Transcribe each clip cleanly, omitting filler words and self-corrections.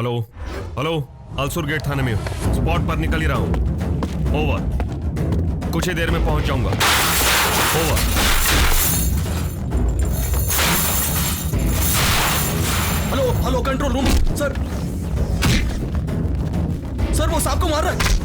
Hello hello, अलसुर gate थाने में हूँ, spot पर निकल ही रहा हूँ। ओवर, कुछ ही देर में पहुंच जाऊंगा। Over. Hello hello, control room. Sir sir, वो सांप को मार रहा है।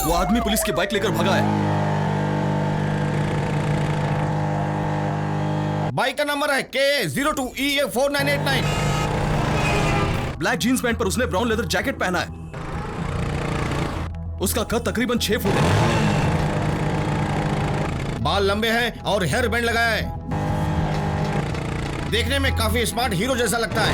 वो आदमी पुलिस की बाइक लेकर भगा है। बाइक का नंबर है K02EA4989। ब्लैक जीन्स पैंट पर उसने ब्राउन लेदर जैकेट पहना है। उसका कद तकरीबन 6 फुट है। बाल लंबे हैं और हेयर बैंड लगाया है। देखने में काफी स्मार्ट हीरो जैसा लगता है।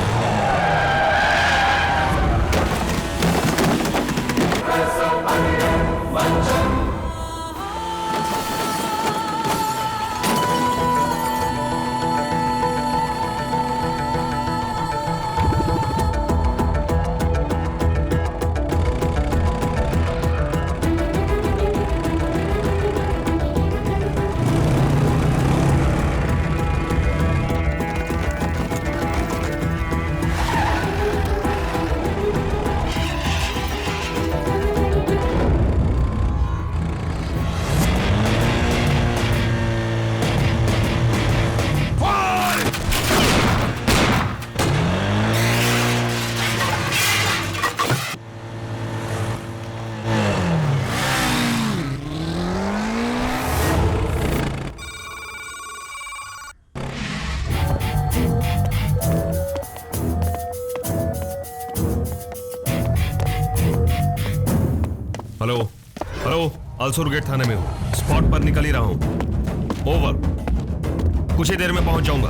हेलो हेलो, अलसुर गेट थाने में हूँ, स्पॉट पर निकल ही रहा हूँ। ओवर, कुछ ही देर में पहुंच जाऊंगा।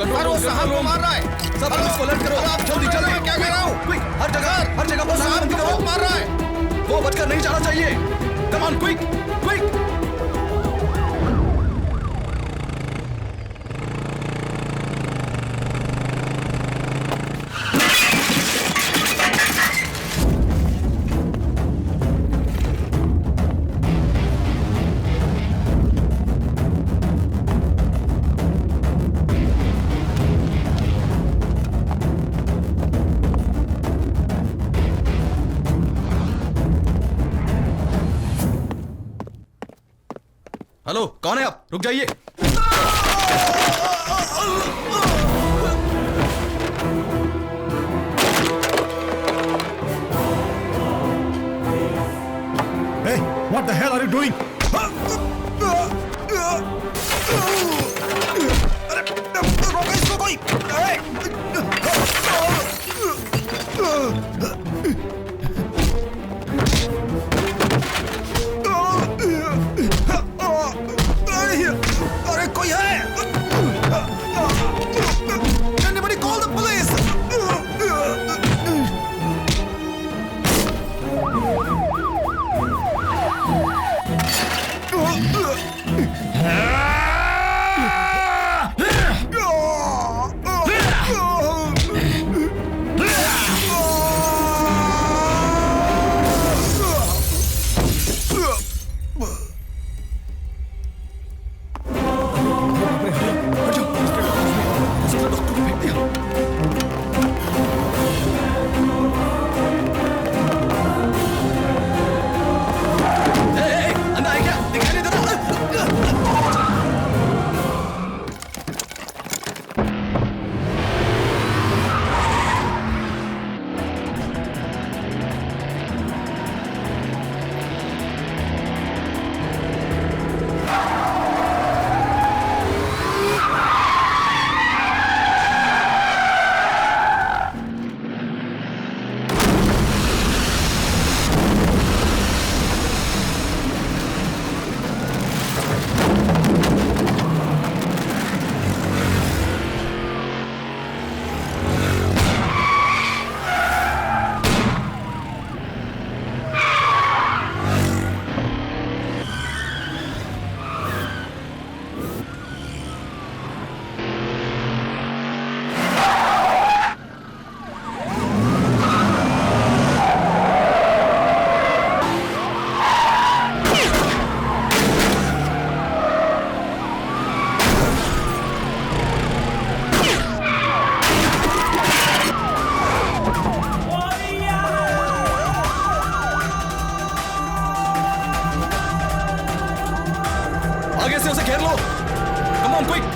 सर, वो साहब को मार रहा है। सब पुलिस को अलर्ट करो। आप जल्दी चलो, जल्दी। क्या कह रहा हूँ? क्विक, हर जगह वो साहब को बहुत मार रहा है। वो बचकर नहीं जाना चाहिए। कम ऑन, क्विक क्विक। हेलो, कौन है आप? रुक जाइए। Hey, what the hell are you doing? अरे कोई है? Anybody call the police? अंदर है क्या? दिखाई नहीं देता? आगे से उसे घेर लो। Come on quick.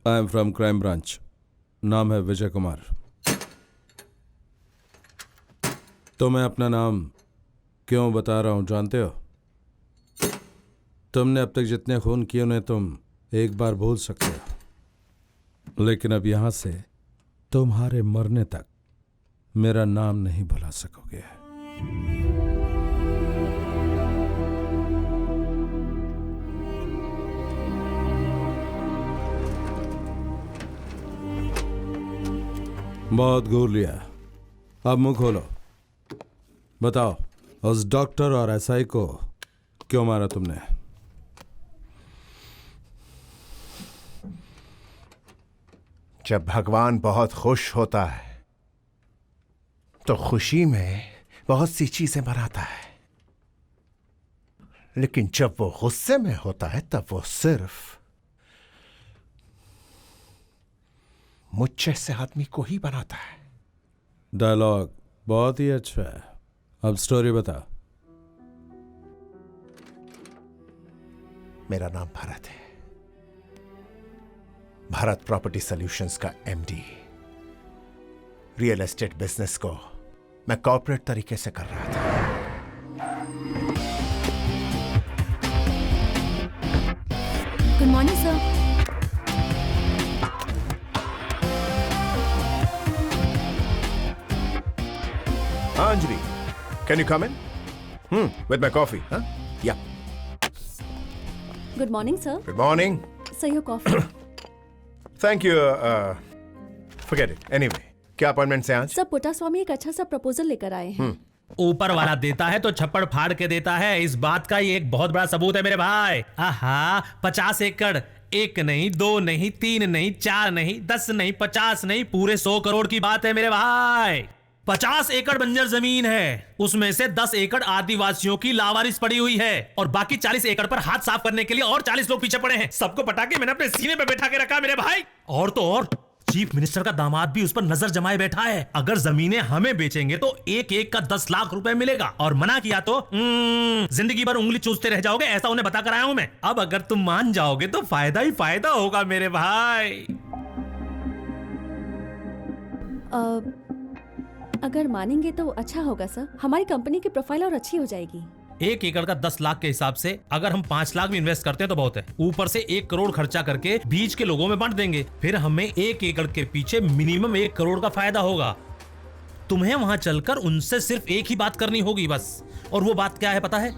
I am from crime branch. नाम है विजय कुमार। तो मैं अपना नाम क्यों बता रहा हूं जानते हो? तुमने अब तक जितने खून किए उन्हें तुम एक बार भूल सकते हो, लेकिन अब यहां से तुम्हारे मरने तक मेरा नाम नहीं भुला सकोगे। बहुत घूर लिया, अब मुंह खोलो। बताओ, उस डॉक्टर और एसआई को क्यों मारा तुमने? जब भगवान बहुत खुश होता है तो खुशी में बहुत सी चीजें बनाता है, लेकिन जब वो गुस्से में होता है तब वो सिर्फ मुझ जैसे आदमी को ही बनाता है। डायलॉग बहुत ही अच्छा है, अब स्टोरी बता। मेरा नाम भारत है, भारत प्रॉपर्टी सॉल्यूशंस का एमडी। रियल एस्टेट बिजनेस को मैं कॉर्पोरेट तरीके से कर रहा था। Good morning sir. Anjali, can you come in? With my coffee, huh? Yeah. Good morning sir. Good morning. Sir your coffee. Thank you. Forget it. Anyway, क्या appointment से आज? सर पुट्टास्वामी एक अच्छा सा प्रपोजल लेकर आए हैं। ऊपर वाला देता है तो छप्पड़ फाड़ के देता है, इस बात का ये एक बहुत बड़ा सबूत है मेरे भाई। आहा, 50 एकड़, 1 नहीं, 2 नहीं, 3 नहीं, 4 नहीं, 10 नहीं, 50 नहीं, पूरे 100 करोड़ की बात है मेरे भाई। 50 एकड़ बंजर जमीन है, उसमें से 10 एकड़ आदिवासियों की लावारिस पड़ी हुई है और बाकी 40 एकड़ पर हाथ साफ करने के लिए और 40 लोग पीछे पड़े हैं। सबको पटा के मैंने अपने सीने पे बैठा के रखा मेरे भाई। और तो और चीफ मिनिस्टर का दामाद भी उस पर नजर जमाए बैठा है। अगर जमीनें हमें बेचेंगे तो एक एक का 10 लाख रुपए मिलेगा, और मना किया तो जिंदगी भर उंगली चूसते रह जाओगे, ऐसा उन्हें बता कर आया हूं मैं। अब अगर तुम मान जाओगे तो फायदा ही फायदा होगा मेरे भाई। अगर मानेंगे तो अच्छा होगा सर, हमारी कंपनी की प्रोफाइल और अच्छी हो जाएगी। 1 एकड़ का 10 लाख के हिसाब से अगर हम 5 लाख भी इन्वेस्ट करते हैं तो बहुत है। ऊपर से 1 करोड़ खर्चा करके बीच के लोगों में बांट देंगे, फिर हमें 1 एकड़ के पीछे मिनिमम 1 करोड़ का फायदा होगा। तुम्हें वहां चलकर उनसे सिर्फ एक ही बात करनी होगी बस, और वो बात क्या है पता है?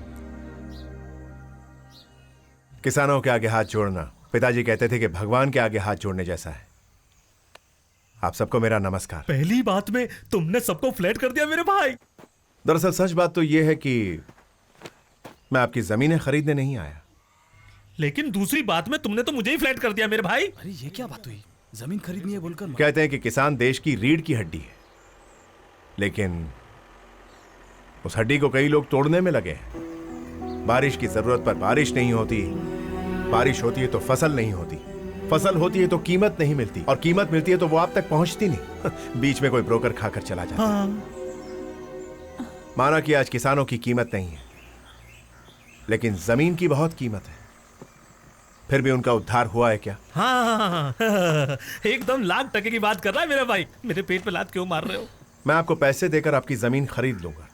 किसानों के आगे हाथ जोड़ना पिताजी कहते थे कि भगवान के आगे हाथ जोड़ने जैसा है। आप सबको मेरा नमस्कार। पहली बात में तुमने सबको फ्लैट कर दिया मेरे भाई। दरअसल सच बात तो यह है कि मैं आपकी जमीनें खरीदने नहीं आया। लेकिन दूसरी बात में तुमने तो मुझे ही फ्लैट कर दिया मेरे भाई। अरे ये क्या बात हुई? जमीन खरीदनी है बोलकर कहते हैं कि किसान देश की रीढ़ की हड्डी है, लेकिन उस हड्डी को कई लोग तोड़ने में लगे हैं। बारिश की जरूरत पर बारिश नहीं होती, बारिश होती है तो फसल नहीं होती, फसल होती है तो कीमत नहीं मिलती, और कीमत मिलती है तो वो आप तक पहुंचती नहीं। बीच में कोई ब्रोकर खाकर चला जाता है। माना कि आज किसानों की कीमत नहीं है, लेकिन जमीन की बहुत कीमत है। फिर भी उनका उद्धार हुआ है क्या? हाँ, एकदम लाख टके की बात कर रहा है मेरा भाई। मेरे पेट पे लात क्यों मार रहे हो? मैं आपको पैसे देकर आपकी जमीन खरीद लूंगा,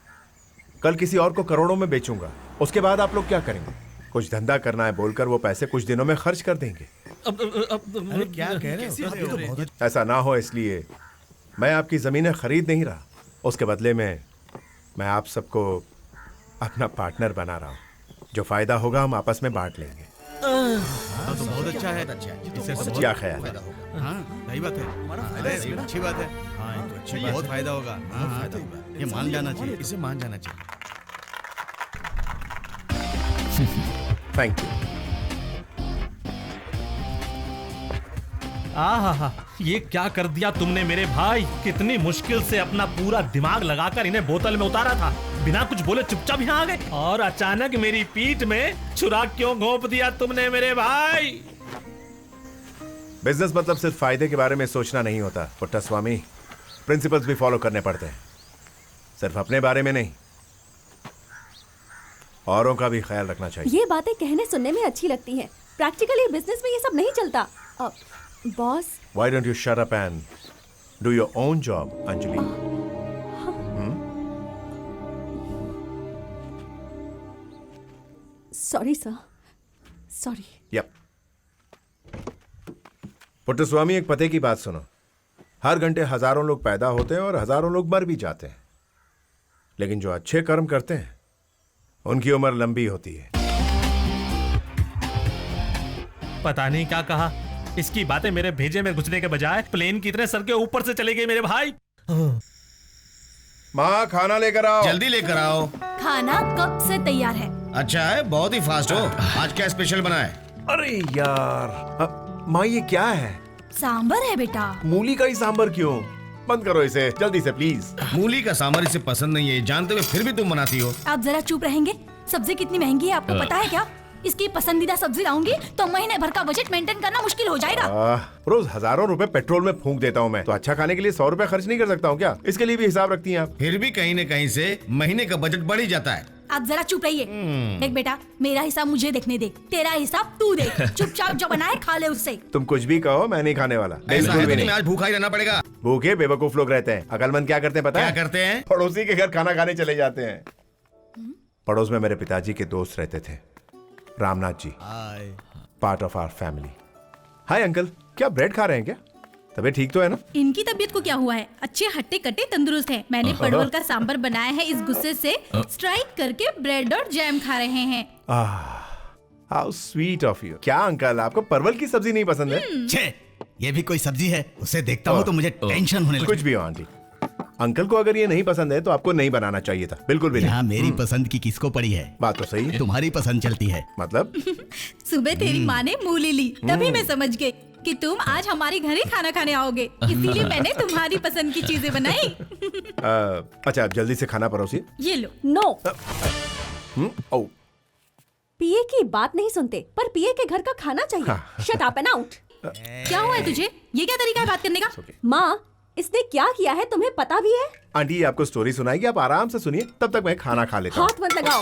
कल किसी और को करोड़ों में बेचूंगा। उसके बाद आप लोग क्या करेंगे? कुछ धंधा करना है बोलकर वो पैसे कुछ दिनों में खर्च कर देंगे। क्या कह रहे हो? ऐसा ना हो इसलिए मैं आपकी जमीनें खरीद नहीं रहा, उसके बदले में मैं आप सबको अपना पार्टनर बना रहा हूँ। जो फायदा होगा हम आपस में बांट लेंगे। तो बहुत अच्छा है। इससे तो क्या ख्याल है? हाँ, सही बात है। अरे अच्छी बात है। हाँ, ये तो अच्छी बहुत फायदा होगा। हाँ, तो ये मान जाना चाहिए, इसे मान जाना चाहिए। Thank you. आहा, ये क्या कर दिया तुमने मेरे भाई। कितनी मुश्किल से अपना पूरा दिमाग लगाकर इन्हें बोतल में उतारा था, बिना कुछ बोले चुपचाप यहाँ आ गए, और अचानक मेरी पीठ में छुरा क्यों घोंप दिया तुमने मेरे भाई? बिजनेस मतलब सिर्फ फायदे के बारे में सोचना नहीं होता पुट्टास्वामी, प्रिंसिपल्स भी फॉलो करने पड़ते हैं। सिर्फ अपने बारे में नहीं, औरों का भी ख्याल रखना चाहिए। ये बातें कहने सुनने में अच्छी लगती हैं, प्रैक्टिकली बिजनेस में ये सब नहीं चलता। Boss, Why don't you shut up and do your own job, Anjali? Sorry sir, sorry. Yep. Puttaswamy, एक पते की बात सुनो। हर घंटे हजारों लोग पैदा होते हैं और हजारों लोग मर भी जाते हैं, लेकिन जो अच्छे कर्म करते हैं उनकी उम्र लंबी होती है। पता नहीं क्या कहा, इसकी बातें मेरे भेजे में घुसने के बजाय प्लेन की तरह सर के ऊपर से चले गई मेरे भाई। माँ खाना लेकर आओ। जल्दी लेकर आओ। खाना कब से तैयार है? अच्छा है, बहुत ही फास्ट हो। आज क्या स्पेशल बना है? अरे यार माँ ये क्या है? सांबर है बेटा। मूली का ही सांबर क्यों? बंद करो इसे जल्दी से प्लीज। मूली का सांभर इसे पसंद नहीं है, जानते हुए फिर भी तुम बनाती हो। आप जरा चुप रहेंगे? सब्जी कितनी महंगी है आपको पता है क्या? इसकी पसंदीदा सब्जी लाऊंगी तो महीने भर का बजट मेंटेन करना मुश्किल हो जाएगा। रोज हजारों रुपए पेट्रोल में फूंक देता हूँ मैं, तो अच्छा खाने के लिए 100 रुपए खर्च नहीं कर सकता हूँ क्या? इसके लिए भी हिसाब रखती हैं आप? फिर भी कहीं न कहीं से महीने का बजट बढ़ ही जाता है। आप जरा चुप रहिए। देख बेटा, मेरा हिसाब मुझे देखने दे, तेरा हिसाब तू देख। चुपचाप जो बनाए खा ले उससे। तुम कुछ भी कहो, मैं नहीं खाने वाला। ऐसा बिल्कुल है भी तो नहीं। तुम्हें आज भूखा ही रहना पड़ेगा। भूखे बेवकूफ लोग रहते हैं, अकलमंद क्या करते हैं पता है? क्या करते हैं? पड़ोसी के घर खाना खाने चले जाते हैं। पड़ोस में मेरे पिताजी के दोस्त रहते थे, Ramnath ji, part of our family. Hi uncle, क्या ब्रेड खा रहे हैं क्या? तबीयत ठीक तो है ना? इनकी तबीयत को क्या हुआ है? अच्छे हट्टे कट्टे तंदुरुस्त हैं। मैंने परवल का सांबर बनाया है, इस गुस्से से स्ट्राइक करके ब्रेड और जैम खा रहे हैं। How sweet of you. क्या अंकल, आपको परवल की सब्जी नहीं पसंद है? छे, ये भी कोई सब्जी है? उसे देखता हूँ तो मुझे टेंशन होने लगती कुछ भी हो आंटी, अंकल को अगर ये नहीं पसंद है तो आपको नहीं बनाना चाहिए था। बिल्कुल भी है। नहीं। यहाँ मेरी पसंद की किसको पड़ी है? बात तो सही है। तुम्हारी पसंद चलती है। मतलब सुबह तेरी माँ ने मूली ली, तभी मैं समझ गई कि तुम आज हमारे घर ही खाना खाने आओगे, इसीलिए मैंने तुम्हारी पसंद की चीजें बनाई। अच्छा, आप जल्दी से खाना परोसिए। ये लो। नो, ओ पीए की बात नहीं सुनते, पर पीए के घर का खाना चाहिए। Shut up and out. क्या हुआ है तुझे? ये क्या तरीका है बात करने का? माँ, इसने क्या किया है तुम्हें पता भी है? आंटी ये आपको स्टोरी सुनाएगी, आप आराम से सुनिए, तब तक मैं खाना खा लेता हूँ। हाथ मत लगाओ।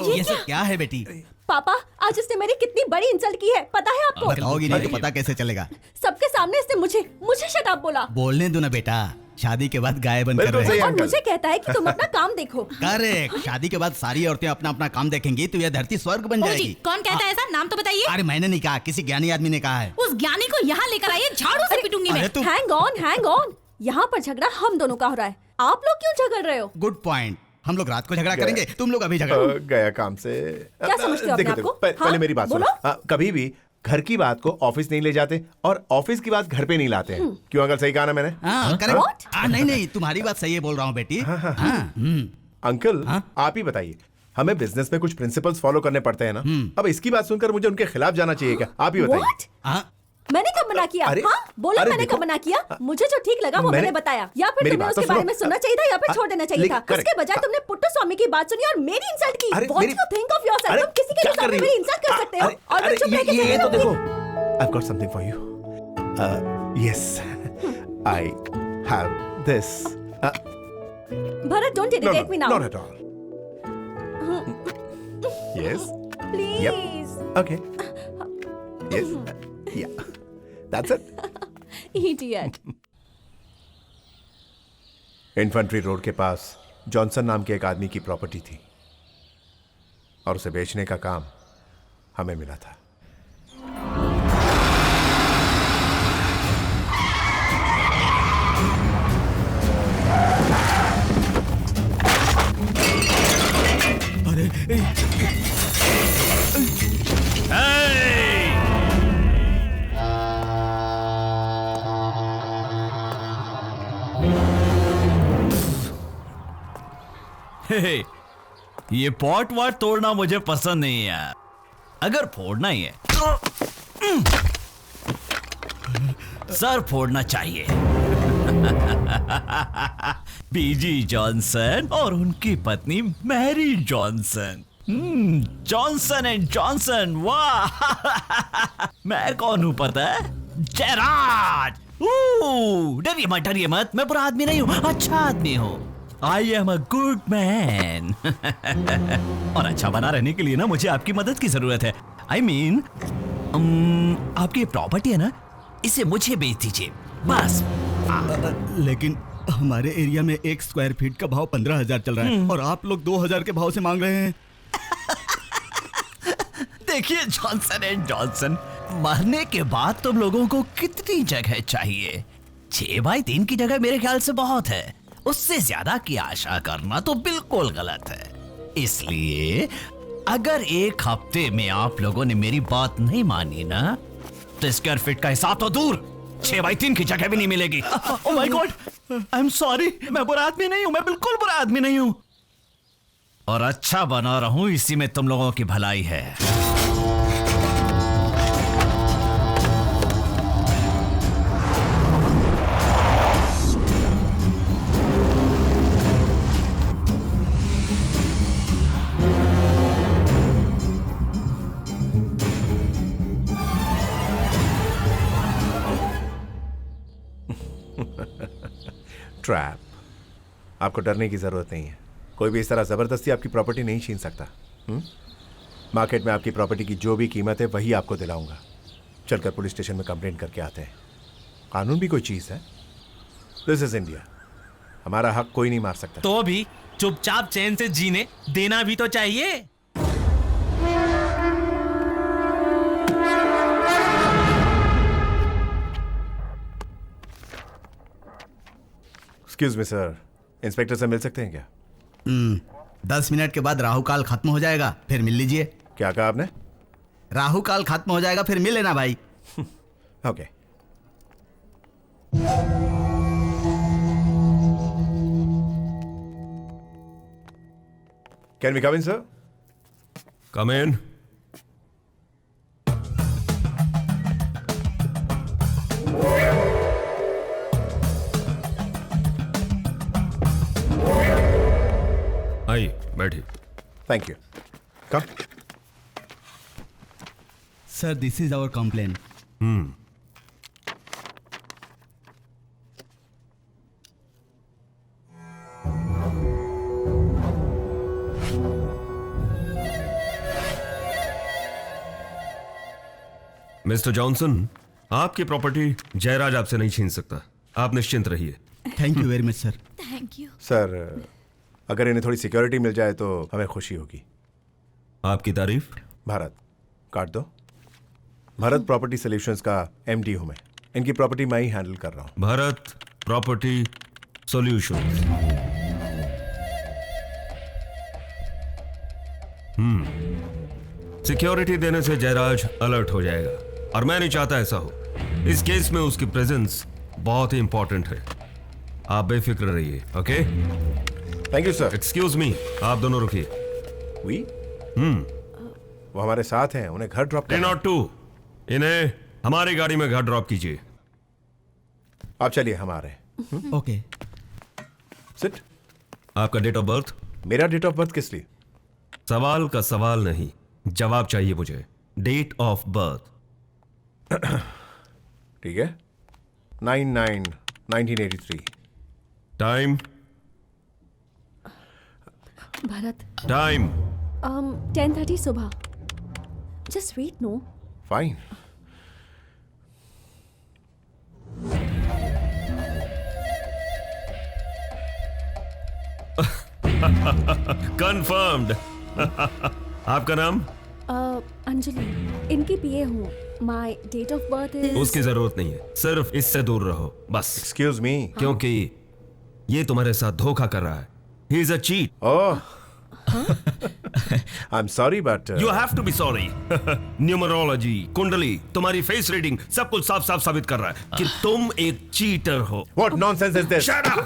ये सब क्या है बेटी? पापा, आज इसने मेरी कितनी बड़ी इंसल्ट की है पता है आपको? बताओगी नहीं तो पता कैसे चलेगा? सबके सामने इसने मुझे शट अप बोला। बोलने दो ना बेटा, शादी के बाद गाय बन कर बिल्कुल रहे सही हैं। और अंकल। मुझे कहता है कि तुम अपना काम देखो। करेक्ट। शादी के बाद सारी औरतें अपना अपना काम देखेंगी तो यह धरती स्वर्ग बन ओ जी, जाएगी। कौन कहता है ऐसा? नाम तो बताइए। अरे मैंने नहीं कहा, किसी ज्ञानी आदमी ने कहा है। उस ज्ञानी को यहाँ लेकर आइए, झाड़ू से पिटूंगी मैं। अरे तू हैंग ऑन। यहाँ पर झगड़ा हम दोनों का हो रहा है, आप लोग क्यों झगड़ रहे हो? Good point. हम लोग रात को झगड़ा करेंगे, तुम लोग अभी झगड़ा। गया काम से। क्या समझते हो अपने देखो, आप को? पहले हाँ? मेरी बात सुनो। बोलो। कभी भी घर की बात को ऑफिस नहीं ले जाते और ऑफिस की बात घर पे नहीं लाते हैं। क्यों अंकल, सही कहा ना मैंने? हाँ, What? करेक्ट। नहीं, तुम्हारी बात सही है, बोल रहा हूँ बेटी। अंकल आप ही बताइए, हमें बिजनेस में कुछ प्रिंसिपल्स फॉलो करने पड़ते हैं ना। अब इसकी बात सुनकर मुझे उनके खिलाफ जाना चाहिए क्या? आप ही बताइए। What? हाँ, मैंने कब मना किया? अरे, हाँ? बोलो अरे मैंने देखो, कब मना किया? मुझे जो ठीक लगा वो मैंने बताया, या फिर मेरी तुम्हें बात तो उसके बारे सुनो। में सुनना चाहिए था या फिर छोड़ देना चाहिए लेकिन था। correct। उसके बजाय तुमने पुट्टू स्वामी की बात सुनी और मेरी इंसल्ट की। अरे, What मेरी- you think of yourself? अरे, तुम किसी के क्या भी कर सामने रही मेरी हो? इंसल्ट कर सकते हो अरे, और मैं अरे, चुप रह के ये सुन तो लूंगी। देखो, I've got something for you. Yes, I have this. Bharat, don't No, irritate me now. not at all. Yes. Please. Okay. Yes. Yeah. That's it. Idiot. Infantry road के पास जॉनसन नाम के एक आदमी की प्रॉपर्टी थी और उसे बेचने का काम हमें मिला था। हे, ये पॉट वाट तोड़ना मुझे पसंद नहीं है यार। अगर फोड़ना ही है सर फोड़ना चाहिए। बीजी जॉनसन और उनकी पत्नी Mary Johnson. Johnson and Johnson, वाह। मैं कौन हूं पता है? जयराज। डरिए मत, मैं बुरा आदमी नहीं हूं, अच्छा आदमी हूं। I am a good man. और अच्छा बना रहने के लिए ना मुझे आपकी मदद की जरूरत है। आई मीन आपकी प्रॉपर्टी है ना, इसे मुझे बेच दीजिए बस। लेकिन हमारे एरिया में 1 स्क्वायर फीट का भाव 15,000 चल रहा है और आप लोग 2,000 के भाव से मांग रहे हैं। देखिए जॉनसन एंड जॉनसन, मरने के बाद तुम लोगों को कितनी जगह चाहिए? 6x3 की जगह मेरे ख्याल से बहुत है। उससे ज्यादा की आशा करना तो बिल्कुल गलत है। इसलिए अगर 1 हफ्ते में आप लोगों ने मेरी बात नहीं मानी ना, 7 स्क्वायर फीट का हिसाब तो दूर 6x3 की जगह भी नहीं मिलेगी। ओह my God, I am sorry, मैं बुरा आदमी नहीं हूं, मैं बिल्कुल बुरा आदमी नहीं हूं, और अच्छा बना रहा हूं, इसी में तुम लोगों की भलाई है। ट्रैप। आपको डरने की जरूरत नहीं है, कोई भी इस तरह जबरदस्ती आपकी प्रॉपर्टी नहीं छीन सकता। मार्केट में आपकी प्रॉपर्टी की जो भी कीमत है वही आपको दिलाऊंगा। चलकर पुलिस स्टेशन में कंप्लेंट करके आते हैं। कानून भी कोई चीज है। दिस इज इंडिया, हमारा हक कोई नहीं मार सकता। तो भी चुपचाप चैन से जीने देना भी तो चाहिए। एक्सक्यूज मी सर, इंस्पेक्टर से मिल सकते हैं क्या? 10 मिनट के बाद राहु काल खत्म हो जाएगा, फिर मिल लीजिए। क्या कहा आपने? राहु काल खत्म हो जाएगा, फिर मिल लेना भाई। Okay. Can we come in sir? Come in. आइए बैठिए। Thank you. Come. Sir, this is our complaint. Mister Johnson, आपकी प्रॉपर्टी जयराज आपसे नहीं छीन सकता, आप निश्चिंत रहिए। Thank you very much sir. Thank you. Sir, अगर इन्हें थोड़ी सिक्योरिटी मिल जाए तो हमें खुशी होगी। आपकी तारीफ। भारत, काट दो। भारत प्रॉपर्टी सॉल्यूशंस का एमडी हूं मैं। इनकी प्रॉपर्टी मैं ही हैंडल कर रहा हूं। Bharat property solution. सिक्योरिटी देने से जयराज अलर्ट हो जाएगा, और मैं नहीं चाहता ऐसा हो। इस केस में उसकी प्रेजेंस बहुत ही इंपॉर्टेंट है। आप बेफिक्र रहिए। Okay? Thank you sir. Excuse me, आप दोनों रुकिए। वी? वो हमारे साथ हैं, उन्हें घर ड्रॉप करना। 302, इन्हें हमारी गाड़ी में घर ड्रॉप कीजिए। आप चलिए, हम आ रहे हैं। ओके। सिट। आपका डेट ऑफ बर्थ? मेरा डेट ऑफ बर्थ किस लिए? सवाल का सवाल नहीं, जवाब चाहिए मुझे। Date of birth. ठीक है, 9/9/1983। टाइम? भारत, टाइम? 10:30 सुबह। Just wait. No fine. Confirmed. आपका नाम? अंजलि, इनकी पीए हूँ। My date of birth is. उसकी जरूरत नहीं है, सिर्फ इससे दूर रहो बस। Excuse me. क्योंकि ये तुम्हारे साथ धोखा कर रहा है। He is a cheat. Oh, I am sorry but you have to be sorry. Numerology, kundli, तुम्हारी फेस रीडिंग सब कुछ साफ साफ साबित कर रहा है कि तुम एक चीटर हो। What nonsense is this? Shut up!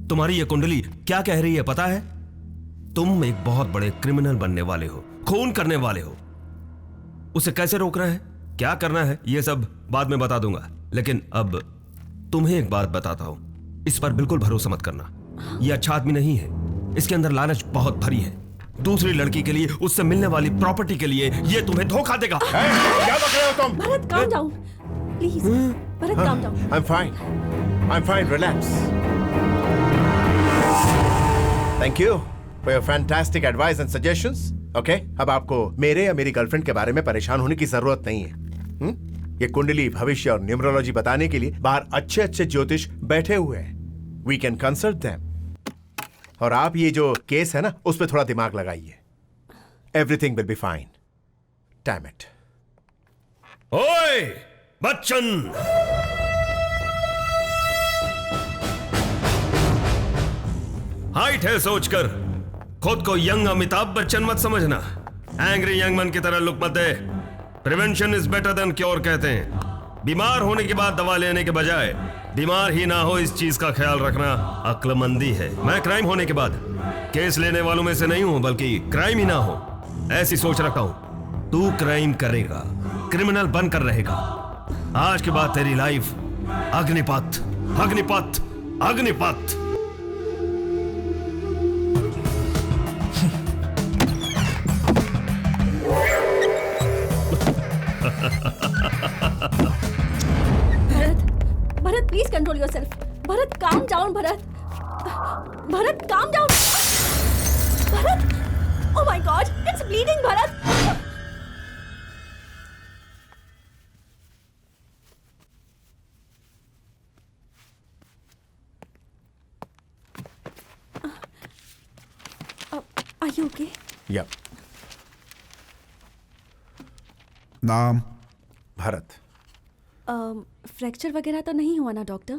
तुम्हारी ये कुंडली क्या कह रही है पता है? तुम एक बहुत बड़े क्रिमिनल बनने वाले हो, खून करने वाले हो। उसे कैसे रोकना है, क्या करना है, ये सब बाद में बता दूंगा। लेकिन अब तुम्हें एक बात बताता हूं, इस पर बिल्कुल भरोसा मत करना। ये अच्छा आदमी नहीं है, इसके अंदर लालच बहुत भरी है। दूसरी लड़की के लिए, उससे मिलने वाली प्रॉपर्टी के लिए ये तुम्हें धोखा देगा। क्या बक रहे हो तुम? Bharat, calm down, please. Bharat, calm down. I'm fine. Relax. Thank you for your fantastic advice and suggestions. Okay? अब आपको मेरे या मेरी गर्लफ्रेंड के बारे में परेशान होने की जरूरत नहीं है। ये कुंडली, भविष्य और न्यूमरोलॉजी बताने के लिए बाहर अच्छे अच्छे ज्योतिष बैठे हुए हैं। We can consult them. और आप ये जो केस है ना, उस पर थोड़ा दिमाग लगाइए। Everything will be fine. Damn it. ओए बच्चन, हाइट है सोचकर खुद को यंग अमिताभ बच्चन मत समझना। एंग्री यंग मैन की तरह लुक मत दे। Prevention is better than cure कहते हैं। बीमार होने के बाद दवा लेने के बजाय बीमार ही ना हो इस चीज का ख्याल रखना अक्लमंदी है। मैं क्राइम होने के बाद केस लेने वालों में से नहीं हूं, बल्कि क्राइम ही ना हो ऐसी सोच रखता हूं। तू क्राइम करेगा, क्रिमिनल बनकर रहेगा। आज के बाद तेरी life Agneepath Agneepath Agneepath. Bharat please control yourself. Bharat calm down. Bharat calm down. Bharat oh my God it's bleeding. Bharat are you okay? या नाम? भारत। फ्रैक्चर वगैरह तो नहीं हुआ ना doctor?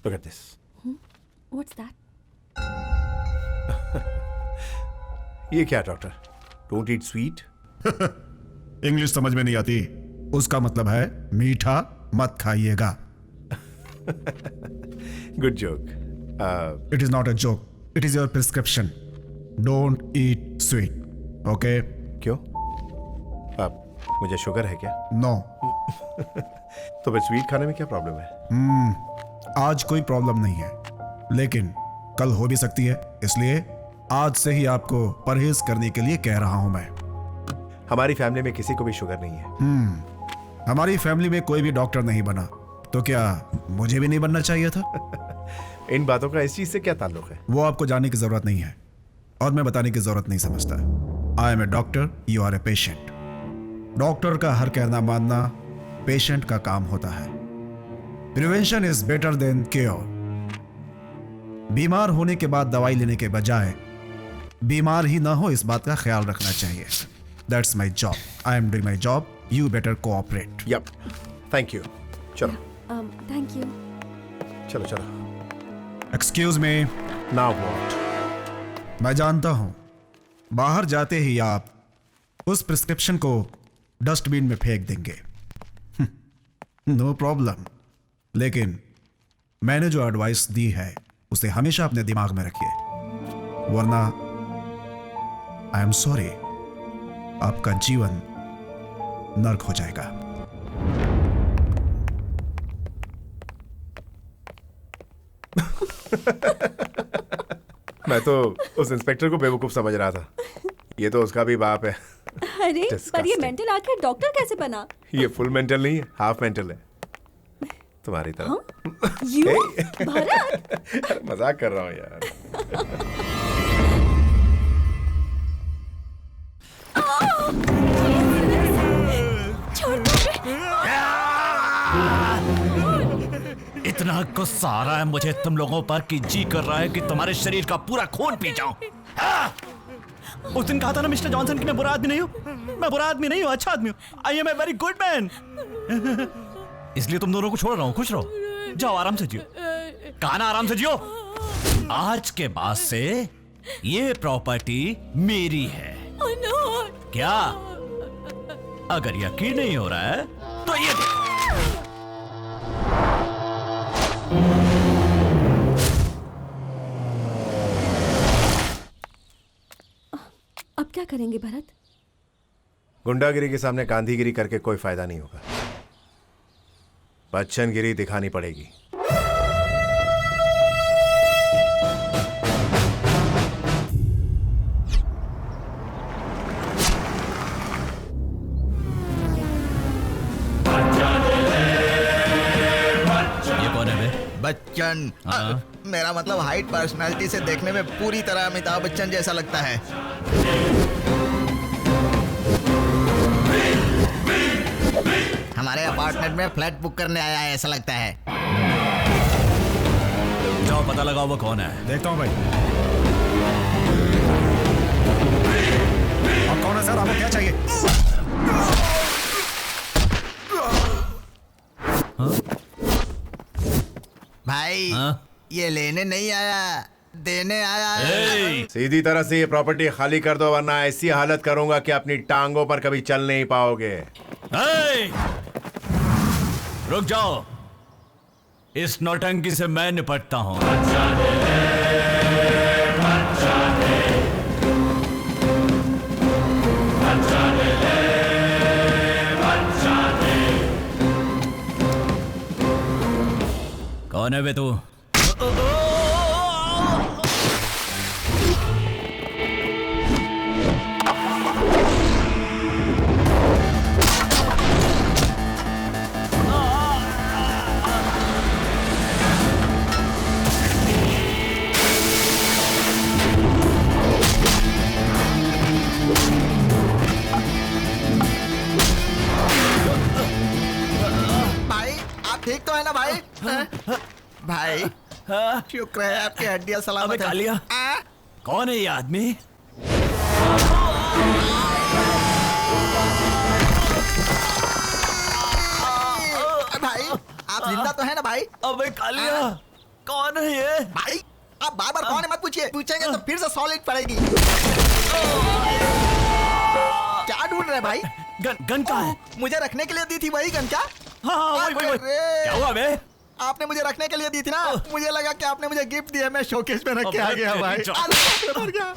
Look at this. What's that? ये क्या doctor? Don't eat sweet. English समझ में नहीं आती, उसका मतलब है मीठा मत खाइएगा। Good joke. It is not a joke. It is your prescription. Don't eat sweet. Okay? क्यों? मुझे शुगर है क्या? No. तो फिर स्वीट खाने में क्या प्रॉब्लम है? आज कोई प्रॉब्लम नहीं है, लेकिन कल हो भी सकती है, इसलिए आज से ही आपको परहेज करने के लिए कह रहा हूं मैं। हमारी फैमिली में किसी को भी शुगर नहीं है। हमारी फैमिली में कोई भी डॉक्टर नहीं बना, तो क्या मुझे भी नहीं बनना चाहिए था? इन बातों का इस चीज से क्या ताल्लुक है? वो आपको जानने की जरूरत नहीं है और मैं बताने की जरूरत नहीं समझता। I am a doctor, you are a patient. Doctor का हर कहना मानना पेशेंट का काम होता है। Prevention is better than cure. बीमार होने के बाद दवाई लेने के बजाय बीमार ही ना हो इस बात का ख्याल रखना चाहिए। That's my job. I am doing my job, you better cooperate. Yup, thank you. चलो थैंक यू। चलो चलो। Excuse me. Now what? मैं जानता हूं बाहर जाते ही आप उस प्रिस्क्रिप्शन को डस्टबिन में फेंक देंगे। नो प्रॉब्लम, लेकिन मैंने जो एडवाइस दी है उसे हमेशा अपने दिमाग में रखिए, वरना आई एम सॉरी आपका जीवन नर्क हो जाएगा। मैं तो उस इंस्पेक्टर को बेवकूफ समझ रहा था। ये तो उसका भी बाप है। अरे पर ये मेंटल आखिर डॉक्टर कैसे बना? ये फुल मेंटल नहीं है, हाफ मेंटल है, तुम्हारी तरह। यू भरत? मजाक कर रहा हूँ यार। छोड़ दो। इतना गुस्सा आ रहा है मुझे तुम लोगों पर कि जी कर रहा है कि तुम्हारे शरीर का पूरा खून पी जाऊं। उस दिन कहा था ना मिस्टर जॉनसन कि मैं बुरा आदमी नहीं हूं। मैं बुरा आदमी नहीं हूं, अच्छा आदमी हूं। I am a very good man. इसलिए तुम दोनों को छोड़ रहा हूं, खुश रहो, जाओ आराम से जियो। कहा ना आराम से जियो। आज के बाद से ये प्रॉपर्टी मेरी है। क्या अगर यकीन नहीं हो रहा है तो ये अब क्या करेंगे भरत? गुंडागिरी के सामने गांधीगिरी करके कोई फायदा नहीं होगा। बच्चनगिरी दिखानी पड़ेगी। ये कौन है बे? बच्चन। मेरा मतलब हाइट पर्सनालिटी से देखने में पूरी तरह अमिताभ बच्चन जैसा लगता है। हमारे अपार्टमेंट में फ्लैट बुक करने आया है ऐसा लगता है। जाओ पता लगाओ वो कौन है। देखता हूं भाई। आप कौन है सर? आपको क्या चाहिए? भाई ये लेने नहीं आया, देने आया है। सीधी तरह से ये प्रॉपर्टी खाली कर दो, वरना ऐसी हालत करूंगा कि अपनी टांगों पर कभी चल नहीं पाओगे। रुक जाओ, इस नौटंकी से मैं निपटता हूं। कौन है बे तू? ठीक तो है ना भाई? भाई शुक्र है आपकी हड्डियां सलामत है। कालिया, कौन है ये आदमी? भाई आप जिंदा तो है ना भाई? अबे कालिया, कौन है ये? भाई आप बार बार कौन है मत पूछिए, पूछेंगे तो फिर से सॉलिड पड़ेगी। क्या ढूंढ रहे भाई? गन कहाँ है? मुझे रखने के लिए दी थी वही गन क्या? हाँ, वही। क्या हुआ बे? आपने मुझे रखने के लिए दी थी ना, मुझे लगा कि आपने मुझे गिफ्ट दिया, मैं शोकेस में रख के आ गया भाई। मर गया।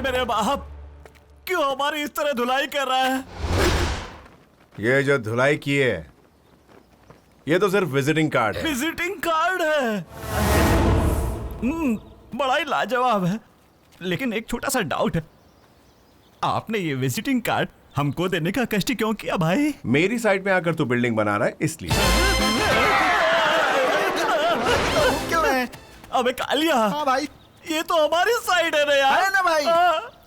मेरे बाप क्यों हमारी इस तरह धुलाई कर रहा है? ये जो धुलाई की है, ये तो सिर्फ विजिटिंग कार्ड है। विजिटिंग कार्ड है? बड़ा ही लाजवाब है, लेकिन एक छोटा सा डाउट है। आपने ये विजिटिंग कार्ड हमको देने का कष्ट क्यों किया भाई? मेरी साइड में आकर तू बिल्डिंग बना रहा है इसलिए। क्यों है? अबे कालिया, हाँ भाई, ये तो हमारी साइड है ना यार। है ना भाई?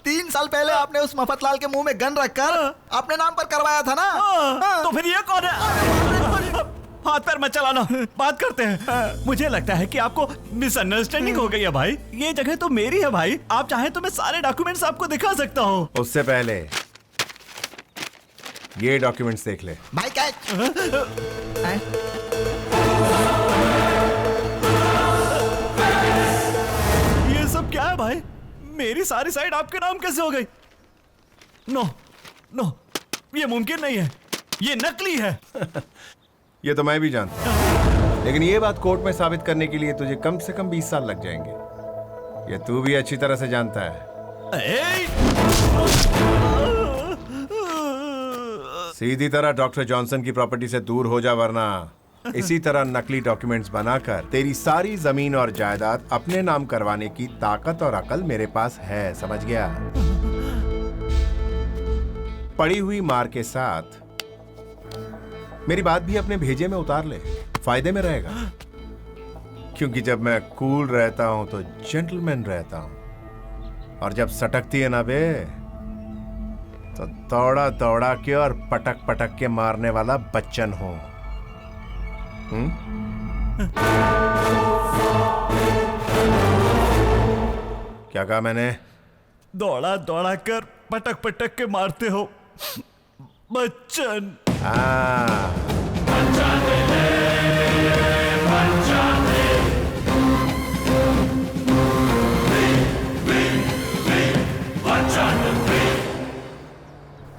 3 साल पहले आपने उस मफतलाल के मुंह में गन रखकर अपने नाम पर करवाया था ना। तो फिर ये कौन है? हाथ पैर मत चलाना, बात करते हैं। मुझे लगता है कि आपको मिसअंडरस्टैंडिंग हो गई है भाई। ये जगह तो मेरी है भाई, आप चाहें तो मैं सारे डॉक्यूमेंट्स आपको दिखा सकता हूँ। उससे पहले ये डॉक्यूमेंट्स देख ले। भाई क्या ये सब क्या है भाई? मेरी सारी साइड आपके नाम कैसे हो गई? नो नो, ये मुमकिन नहीं है, ये नकली है। ये तो मैं भी जानता हूं, लेकिन ये बात कोर्ट में साबित करने के लिए तुझे कम से कम 20 साल लग जाएंगे। ये तू भी अच्छी तरह से जानता है। सीधी तरह डॉक्टर जॉनसन की प्रॉपर्टी से दूर हो जा, वरना इसी तरह नकली डॉक्यूमेंट्स बनाकर तेरी सारी जमीन और जायदाद अपने नाम करवाने की ताकत और अकल मेरे पास है, समझ गया? पड़ी हुई मार के साथ मेरी बात भी अपने भेजे में उतार ले, फायदे में रहेगा। क्योंकि जब मैं कूल रहता हूं तो जेंटलमैन रहता हूं, और जब सटकती है ना बे, तो दौड़ा दौड़ा के और पटक पटक के मारने वाला बच्चन हूं। क्या कहा मैंने? दौड़ा दौड़ा कर पटक पटक के मारते हो बच्चन।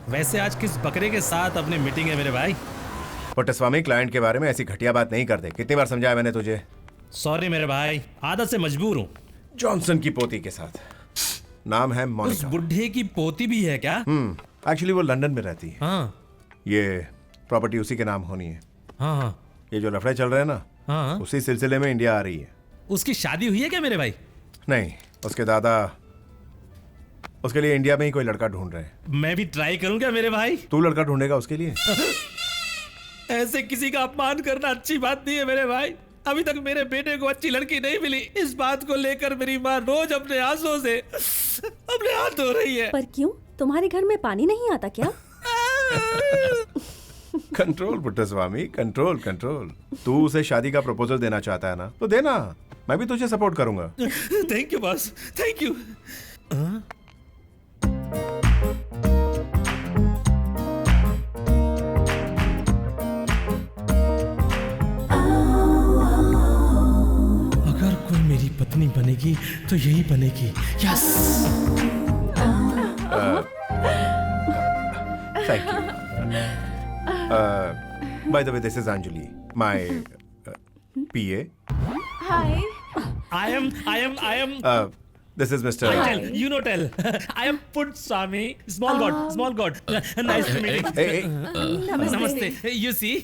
वैसे आज किस बकरे के साथ अपनी मीटिंग है मेरे भाई? पुट्टस्वामी, क्लाइंट के बारे में ऐसी घटिया बात नहीं करते। कितनी बार समझाया मैंने तुझे? सॉरी मेरे भाई, आदत से मजबूर हूँ। जॉनसन की पोती के साथ, नाम है उस मोनिका। बुढ़े की पोती भी है क्या? एक्चुअली वो लंदन में रहती है। हाँ। ये प्रॉपर्टी उसी के नाम होनी है। हाँ हाँ। ये जो लफड़े चल रहे हैं ना, हाँ उसी सिलसिले में इंडिया आ रही है। उसकी शादी हुई है क्या मेरे भाई? नहीं, उसके दादा उसके लिए इंडिया में ही कोई लड़का ढूंढ रहे हैं। मैं भी ट्राई करूं क्या मेरे भाई? तू लड़का ढूंढेगा उसके लिए? ऐसे किसी का अपमान करना अच्छी बात नहीं है मेरे भाई। अभी तक मेरे बेटे को अच्छी लड़की नहीं मिली। इस बात को लेकर मेरी माँ रोज अपने आंसुओं से अपने हाथ धो रही है। पर क्यों, तुम्हारे घर में पानी नहीं आता क्या? Control Puttaswamy, control control. तू उसे शादी का प्रपोजल देना चाहता है ना, तो देना, मैं भी तुझे सपोर्ट करूंगा। Thank you boss, thank you. अगर कोई मेरी पत्नी बनेगी तो यही बनेगी। Yes. Thank you. By the way, this is Anjali, my PA. Hi. I am. This is Mr. You know, tell. I am Putswami, small god. Nice to meet you. Hey. Namaste. You see,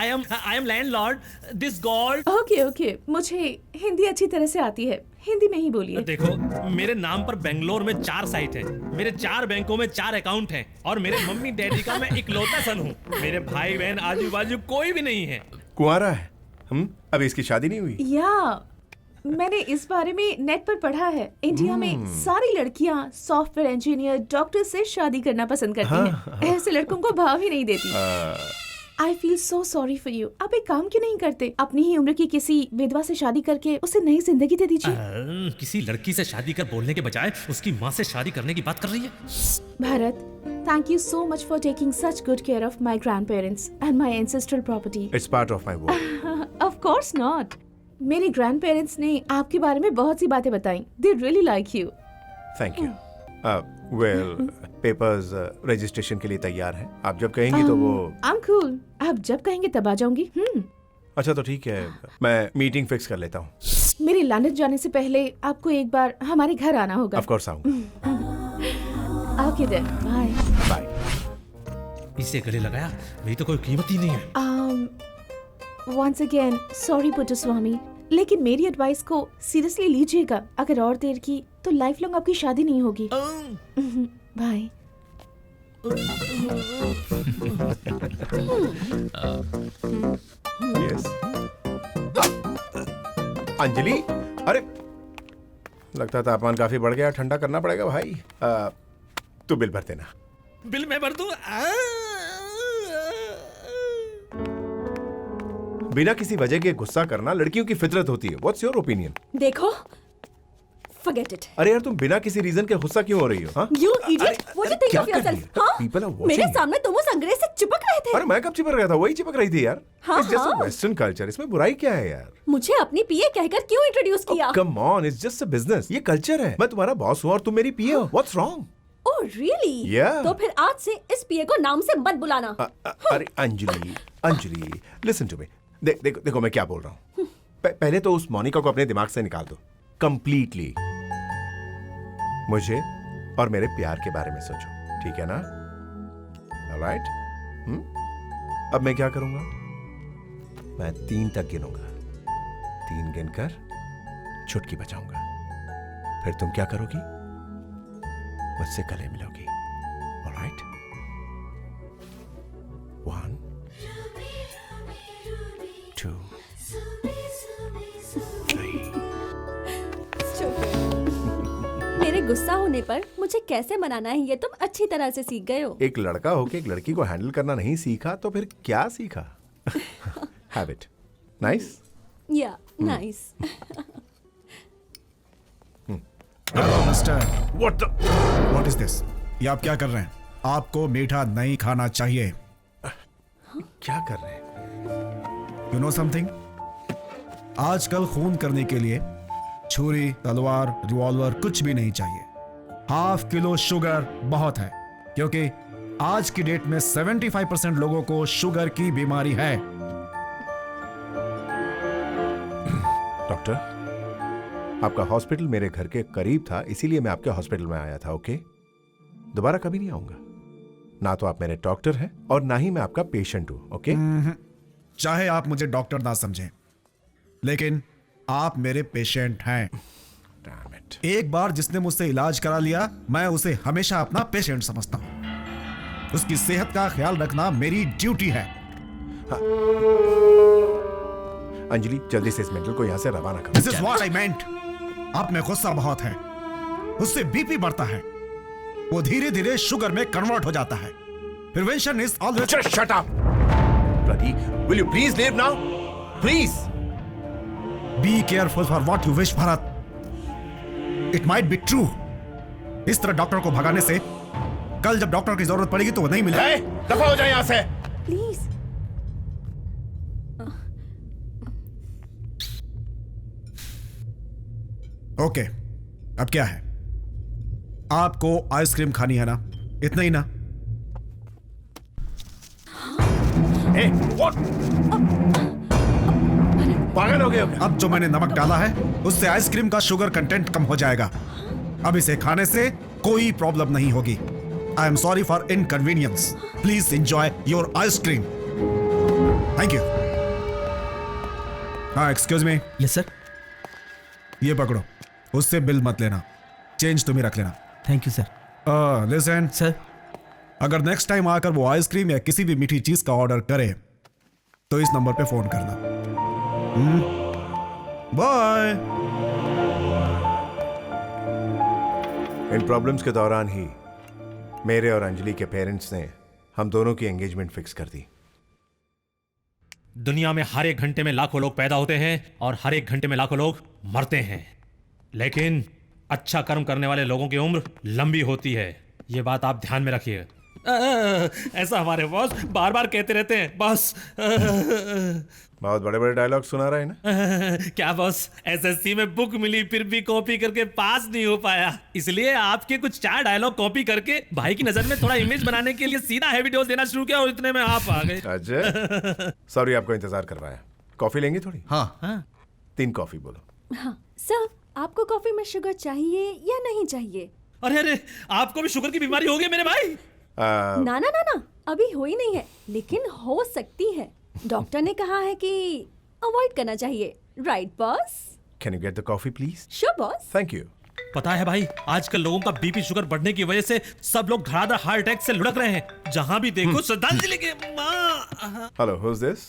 I am landlord. This god. Okay, मुझे हिंदी अच्छी तरह से आती है, हिंदी में ही बोलिए। देखो, मेरे नाम पर बेंगलोर में 4 साइट है, मेरे 4 बैंकों में 4 अकाउंट हैं, और मेरे मम्मी डैडी का मैं इकलौता सन हूँ। मेरे भाई बहन आजू बाजू कोई भी नहीं है। कुंवारा है। अभी इसकी शादी नहीं हुई? या मैंने इस बारे में नेट पर पढ़ा है। इंडिया में सारी लड़कियां सॉफ्टवेयर इंजीनियर, डॉक्टर से शादी करना पसंद करती हैं। ऐसे लड़कों को भाव ही नहीं देती। I feel so sorry for you. आप एक काम क्यों नहीं करते, अपनी ही उम्र की किसी विधवा से शादी करके उसे नई जिंदगी दे दीजिए। किसी लड़की से शादी कर बोलने के बजाय उसकी माँ से शादी करने की बात कर रही है। Bharat, thank you so much for taking such good care of my grandparents and my ancestral property. It's part of my work. Of course not. मेरे ग्रैंडपेरेंट्स ने आपके बारे में बहुत सी बातें बताई। They really like you. Thank you. Well, papers registration के लिए तैयार हैं। आप जब कहेंगी तो वो। I'm cool. आप जब कहेंगे तब आ जाऊंगी। अच्छा तो ठीक है, मैं मीटिंग फिक्स कर लेता हूँ। मेरे लंदन जाने से पहले आपको एक बार हमारे घर आना होगा। Of course आऊंगा। Okay then. Bye. Bye. इसे गले लगाया, मेरी तो कोई कीमत ही नहीं है। Once again, sorry पुट्टस्वामी, लेकिन मेरी एडवाइस को सीरियसली लीजिएगा। अगर और देर की तो लाइफ लॉन्ग आपकी शादी नहीं होगी। बाय। Yes. अंजलि, अरे लगता है तापमान काफी बढ़ गया, ठंडा करना पड़ेगा भाई। तू बिल भर देना। बिल मैं भर दूं? बिना किसी वजह के गुस्सा करना लड़कियों की फितरत होती है। What's your opinion? देखो, forget it. अरे यार, तुम बिना किसी रीजन के गुस्सा क्यों हो रही हो? You idiot! What do you think of yourself? हाँ? People are watching. मेरे सामने तुम उस अंग्रेज से चिपक रहे थे। अरे मैं कब चिपक रहा था? वही चिपक रही थी यार। हाँ, It's just a Western culture. इसमें बुराई क्या है यार? मुझे अपनी पीए कहकर क्यों इंट्रोड्यूस किया? Come on, it's just a business. ये कल्चर है। मैं तुम्हारा बॉस हूँ और तुम मेरी पीए हो। What's wrong? Oh really? Yeah. तो फिर आज से इस पीए को नाम से मत बुलाना। अरे अंजलि, listen to me. देखो मैं क्या बोल रहा हूँ। पहले तो उस मोनिका को अपने दिमाग से निकाल दो कंप्लीटली। मुझे और मेरे प्यार के बारे में सोचो, ठीक है ना? ऑलराइट? अब मैं क्या करूंगा? मैं 3 तक गिनूंगा। 3 गिनकर चुटकी बजाऊंगा। फिर तुम क्या करोगी? मुझसे गले मिलोगी। ऑलराइट? 1 2 मेरे गुस्सा होने पर मुझे कैसे मनाना है ये तुम अच्छी तरह से सीख गए हो। एक लड़का होके एक लड़की को हैंडल करना नहीं सीखा तो फिर क्या सीखा? हैबिट। नाइस? या nice. Hello mister. What is this? ये आप क्या कर रहे हैं? आपको मीठा नहीं खाना चाहिए। क्या कर रहे हैं? You know something? आजकल खून करने के लिए छुरी, तलवार, रिवॉल्वर कुछ भी नहीं चाहिए। ½ किलो शुगर बहुत है, क्योंकि आज की डेट में 75% लोगों को शुगर की बीमारी है। डॉक्टर, आपका हॉस्पिटल मेरे घर के करीब था, इसीलिए मैं आपके हॉस्पिटल में आया था। ओके, दोबारा कभी नहीं आऊंगा। ना तो आप मेरे डॉक्टर हैं और ना ही मैं आपका पेशेंट हूं। ओके? चाहे आप मुझे डॉक्टर ना समझें, लेकिन आप मेरे पेशेंट हैं। एक बार जिसने मुझसे इलाज करा लिया, मैं उसे हमेशा अपना पेशेंट समझता हूं। उसकी सेहत का ख्याल रखना मेरी ड्यूटी है। अंजलि, जल्दी से इस मेंटल को यहाँ से रवाना करो। दिस इज व्हाट आई मेंट। आप में गुस्सा बहुत है, उससे बीपी बढ़ता है, वो धीरे धीरे शुगर में कन्वर्ट हो जाता है। Prevention is always. Just shut up. Bloody, will you please leave now? Please. Be careful for what you wish, Bharat. It might be true। इस तरह डॉक्टर को भगाने से कल जब डॉक्टर की जरूरत पड़ेगी तो वो नहीं मिलेगा। दफा हो जाए यहाँ से। प्लीज। ओके, अब क्या है? आपको आइसक्रीम खानी है ना? इतना ही ना? What? पागल हो गए हो क्या? अब जो मैंने नमक डाला है उससे आइसक्रीम का शुगर कंटेंट कम हो जाएगा। अब इसे खाने से कोई प्रॉब्लम नहीं होगी। आई am sorry for inconvenience. Please enjoy your ice cream. Thank you. हाँ, एक्सक्यूज मी। Yes sir. ये पकड़ो, उससे बिल मत लेना, चेंज तुम ही रख लेना। Thank you sir. Listen sir, अगर नेक्स्ट टाइम आकर वो आइसक्रीम या किसी भी मीठी चीज का ऑर्डर करे तो इस नंबर पे फोन करना। बाय। इन प्रॉब्लम्स के दौरान ही मेरे और अंजलि के पेरेंट्स ने हम दोनों की एंगेजमेंट फिक्स कर दी। दुनिया में हर एक घंटे में लाखों लोग पैदा होते हैं और हर एक घंटे में लाखों लोग मरते हैं, लेकिन अच्छा कर्म करने वाले लोगों की उम्र लंबी होती है। ये बात आप ध्यान में रखिए। ऐसा हमारे बॉस बार बार कहते रहते हैं। बॉस बहुत बड़े बड़े डायलॉग सुना रहा है ना। क्या बॉस, एसएससी में बुक मिली फिर भी कॉपी करके पास नहीं हो पाया, इसलिए आपके कुछ 4 डायलॉग कॉपी करके भाई की नजर में थोड़ा इमेज बनाने के लिए सीधा हैवी डोज देना शुरू किया और इतने में आप आ गए। अच्छा, सॉरी आपको इंतजार करवाया। कॉफी लेंगी थोड़ी? हाँ। 3 कॉफी बोलो। हाँ सर, आपको कॉफी में शुगर चाहिए या नहीं चाहिए? अरे आपको भी शुगर की बीमारी हो गई मेरे भाई? ना ना ना ना, अभी हुई नहीं है, लेकिन हो सकती है। डॉक्टर ने कहा है कि अवॉइड करना चाहिए। Right boss? Can you get the coffee please? Sure boss. Thank you. पता है भाई, आजकल लोगों का बीपी शुगर बढ़ने की वजह से सब लोग धड़ाधड़ हार्ट अटैक से लुढ़क रहे हैं। जहां भी देखो श्रद्धांजलि के मां। Hello, who is this?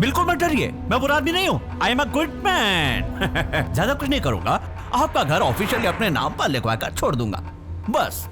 बिल्कुल मत डरिए, मैं बुरा आदमी नहीं हूँ। I am a good man. ज्यादा कुछ नहीं करूंगा, आपका घर ऑफिशियली अपने नाम पर लिखवा कर छोड़ दूंगा, बस।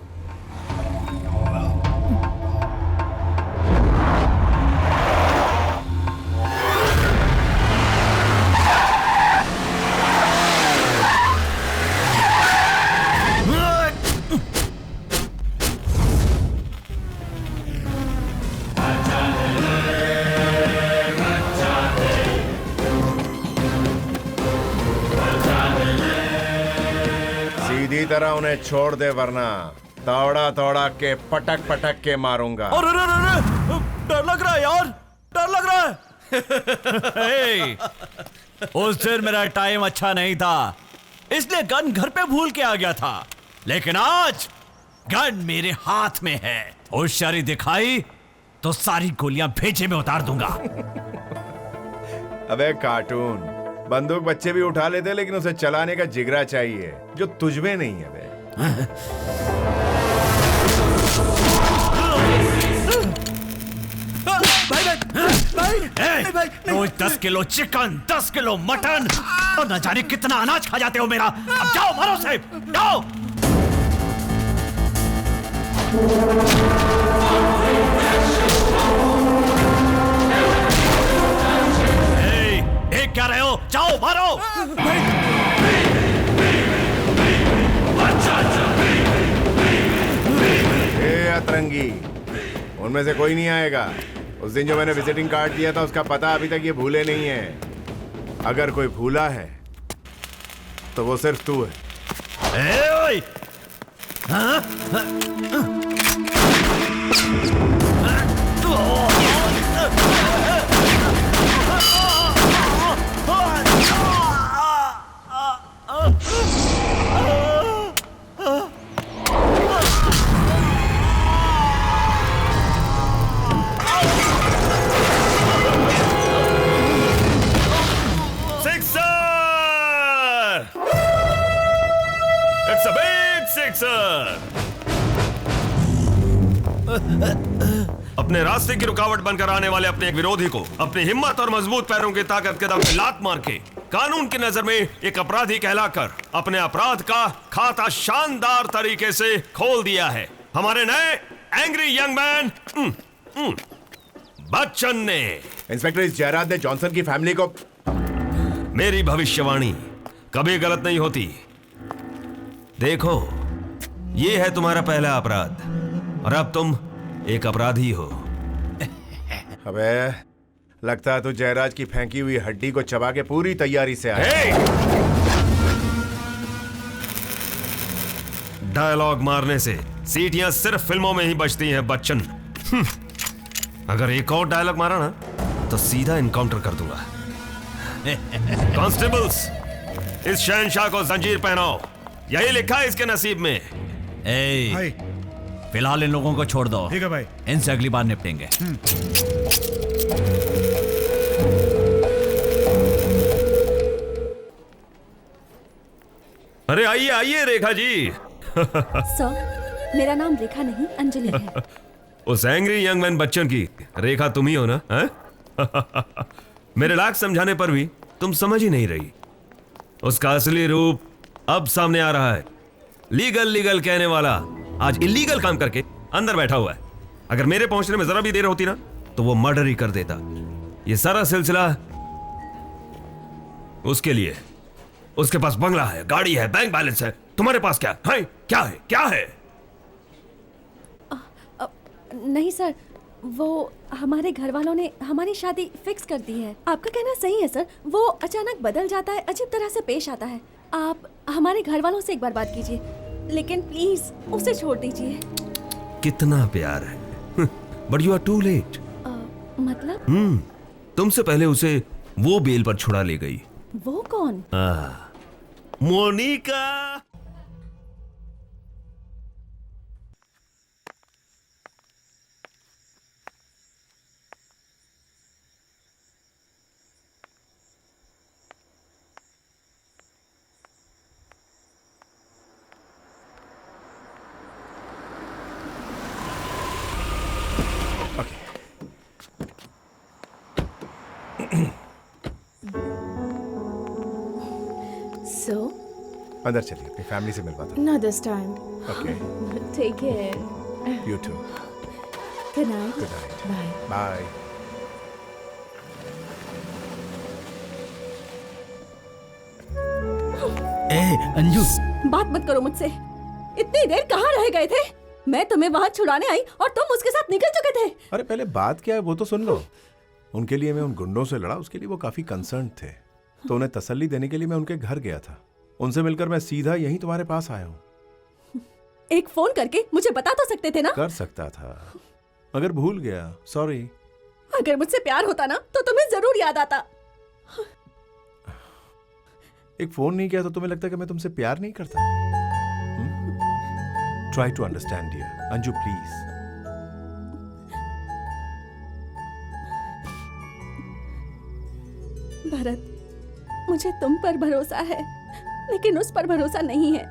सीधी तरह उन्हें छोड़ दे, वरना तोड़ा तोड़ा के पटक पटक के मारूंगा। और डर लग रहा है यार, डर लग रहा है। उस दिन मेरा टाइम अच्छा नहीं था, इसलिए गन घर पे भूल के आ गया था, लेकिन आज गन मेरे हाथ में है। होशियारी दिखाई तो सारी गोलियां भेजे में उतार दूंगा। अबे कार्टून, बंदूक बच्चे भी उठा लेते, लेकिन उसे चलाने का जिगरा चाहिए जो तुझमें नहीं है बे। रोज 10 किलो चिकन, 10 किलो मटन और न जाने कितना अनाज खा जाते हो मेरा। अब जाओ, मारो साहब, जाओ। देख क्या रहे हो, जाओ मारो। अतरंगी, उनमें से कोई नहीं आएगा। उस दिन जो मैंने विजिटिंग कार्ड दिया था उसका पता अभी तक ये भूले नहीं है। अगर कोई भूला है तो वो सिर्फ तू है। अपने रास्ते की रुकावट बनकर आने वाले अपने एक विरोधी को अपनी हिम्मत और मजबूत पैरों की ताकत के दम पे लात मार के कानून की नजर में एक अपराधी कहलाकर अपने अपराध का खाता शानदार तरीके से खोल दिया है हमारे नए एंग्री यंग मैन बच्चन ने। इंस्पेक्टर, इस जयराज ने जॉनसन की फैमिली को। मेरी भविष्यवाणी कभी गलत नहीं होती। देखो, ये है तुम्हारा पहला अपराध और अब तुम एक अपराधी हो। अबे, लगता है तो जयराज की फेंकी हुई हड्डी को चबा के पूरी तैयारी से आया। डायलॉग मारने से सीटियां सिर्फ फिल्मों में ही बजती हैं बच्चन। अगर एक और डायलॉग मारा ना तो सीधा इनकाउंटर कर दूंगा। कांस्टेबल्स, इस शहंशाह को जंजीर पहनाओ, यही लिखा है इसके नसीब में। फिलहाल इन लोगों को छोड़ दो। ठीक है भाई, इनसे अगली बार निपटेंगे। अरे आइए आइए रेखा जी। सर, मेरा नाम रेखा नहीं अंजलि है। उस एंग्री यंग मैन बच्चन की रेखा तुम ही हो ना? मेरे लाख समझाने पर भी तुम समझ ही नहीं रही। उसका असली रूप अब सामने आ रहा है। लीगल कहने वाला आज इलीगल काम करके अंदर बैठा हुआ है। अगर मेरे पहुंचने में जरा भी देर होती ना तो वो मर्डर ही कर देता। ये सारा सिलसिला उसके लिए। उसके पास बंगला है, गाड़ी है, बैंक बैलेंस है। तुम्हारे पास क्या है? क्या है? नहीं सर, वो हमारे घर वालों ने हमारी शादी फिक्स कर दी है। आपका कहना सही है सर, वो अचानक बदल जाता है, अजीब तरह से पेश आता है। आप हमारे घर वालों से एक बार बात कीजिए, लेकिन प्लीज उसे छोड़ दीजिए। कितना प्यार है। But you are too late. मतलब? तुमसे पहले उसे वो बेल पर छुड़ा ले गई। वो कौन? मोनिका। So? अंदर चलिए, अपनी फैमिली से मिलवाता हूं। Not this time. Okay. Take care. You too. Good night. Good night. Bye. Bye. Anju, बात मत करो मुझसे। इतनी देर कहाँ रह गए थे? मैं तुम्हें वहाँ छुड़ाने आई और तुम उसके साथ निकल चुके थे। अरे पहले बात क्या है वो तो सुन लो। उनके लिए मैं उन गुंडों से लड़ा, उसके लिए वो काफी कंसर्न थे, तो उन्हें तसल्ली देने के लिए मैं उनके घर गया था। उनसे मिलकर मैं सीधा यहीं तुम्हारे पास आया हूँ। एक फोन करके मुझे बता तो सकते थे ना? कर सकता था, मगर भूल गया, सॉरी। अगर मुझसे प्यार होता ना तो तुम्हें जरूर याद आता। एक फोन नहीं किया तो तुम्हें लगता कि मैं तुमसे प्यार नहीं करता? Try to understand dear Anju, please. Bharat, मुझे तुम पर भरोसा है, लेकिन उस पर भरोसा नहीं है।